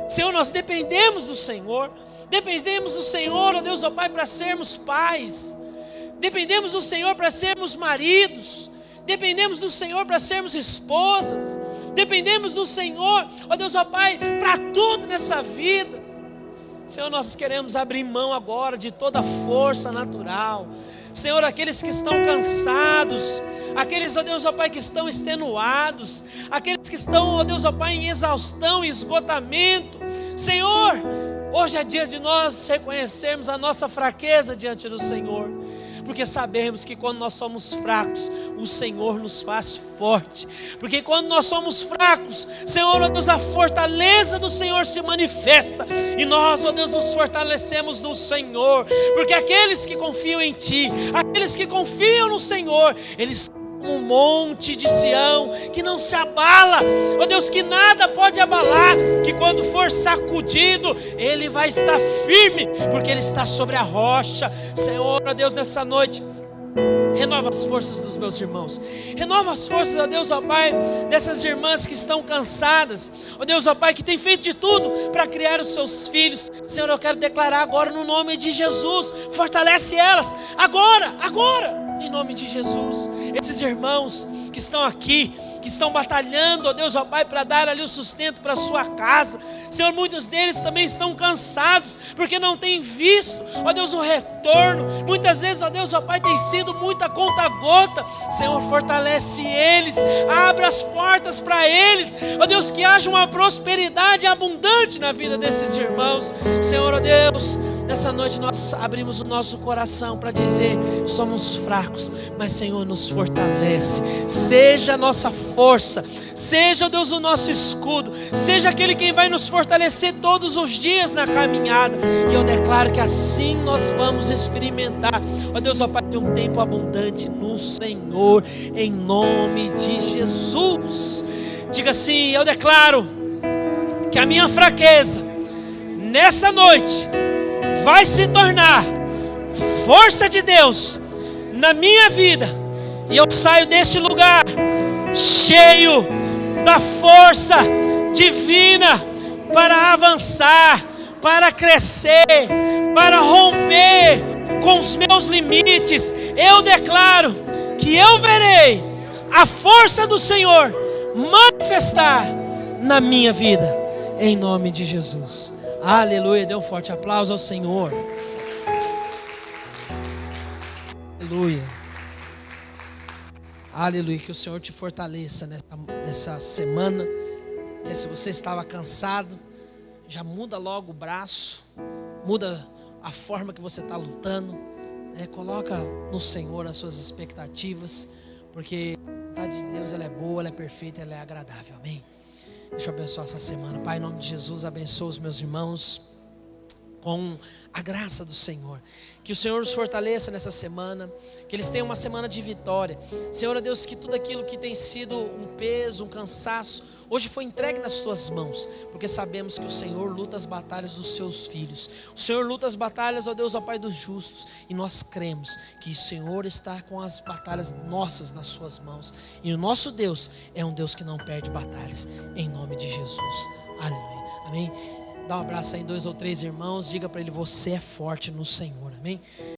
S1: Senhor, nós dependemos do Senhor, ó Deus, ó Pai, para sermos pais. Dependemos do Senhor para sermos maridos. Dependemos do Senhor para sermos esposas. Dependemos do Senhor, ó Deus, ó Pai, para tudo nessa vida. Senhor, nós queremos abrir mão agora de toda força natural. Senhor, aqueles que estão cansados, aqueles, ó Deus, ó Pai, que estão extenuados, aqueles que estão, ó Deus, ó Pai, em exaustão e esgotamento. Senhor, hoje é dia de nós reconhecermos a nossa fraqueza diante do Senhor. Porque sabemos que quando nós somos fracos, o Senhor nos faz forte. Porque quando nós somos fracos, Senhor, ó Deus, a fortaleza do Senhor se manifesta. E nós, ó Deus, nos fortalecemos no Senhor. Porque aqueles que confiam em Ti, aqueles que confiam no Senhor, eles são como um monte de Sião que não se abala. Ó Deus, que nada pode abalar. Que quando for sacudido, ele vai estar firme, porque ele está sobre a rocha. Senhor, ó Deus, nessa noite, renova as forças dos meus irmãos. Renova as forças, ó Deus, ó Pai, dessas irmãs que estão cansadas. Ó Deus, ó Pai, que tem feito de tudo para criar os seus filhos. Senhor, eu quero declarar agora no nome de Jesus. Fortalece elas agora, em nome de Jesus. Esses irmãos que estão aqui, que estão batalhando, ó Deus, ó Pai, para dar ali o sustento para a sua casa. Senhor, muitos deles também estão cansados, porque não têm visto, ó Deus, o retorno. Muitas vezes, ó Deus, ó Pai, tem sido muita conta-gota. Senhor, fortalece eles, abra as portas para eles, ó Deus, que haja uma prosperidade abundante na vida desses irmãos. Senhor, ó Deus, nessa noite nós abrimos o nosso coração para dizer: somos fracos, mas Senhor, nos fortalece. Seja a nossa força, seja, Deus, o nosso escudo, seja aquele quem vai nos fortalecer todos os dias na caminhada. E eu declaro que assim nós vamos experimentar, ó Deus, ó Pai, de um tempo abundante no Senhor, em nome de Jesus. Diga assim: eu declaro que a minha fraqueza nessa noite vai se tornar força de Deus na minha vida, e eu saio deste lugar cheio da força divina para avançar, para crescer, para romper com os meus limites. Eu declaro que eu verei a força do Senhor manifestar na minha vida, em nome de Jesus. Aleluia. Dê um forte aplauso ao Senhor. Aleluia. Aleluia. Que o Senhor te fortaleça nessa semana. E se você estava cansado, já muda logo o braço, muda a forma que você está lutando, coloca no Senhor as suas expectativas, porque a vontade de Deus, ela é boa, ela é perfeita, ela é agradável. Amém. Deixa eu abençoar essa semana. Pai, em nome de Jesus, abençoa os meus irmãos com a graça do Senhor. Que o Senhor os fortaleça nessa semana, que eles tenham uma semana de vitória. Senhor, Deus, que tudo aquilo que tem sido um peso, um cansaço, hoje foi entregue nas tuas mãos, porque sabemos que o Senhor luta as batalhas dos seus filhos. O Senhor luta as batalhas, ó Deus, ó Pai, dos justos, e nós cremos que o Senhor está com as batalhas nossas nas suas mãos, e o nosso Deus é um Deus que não perde batalhas, em nome de Jesus. Aleluia. Amém. Dá um abraço aí em 2 ou 3 irmãos, diga para ele: você é forte no Senhor. Amém.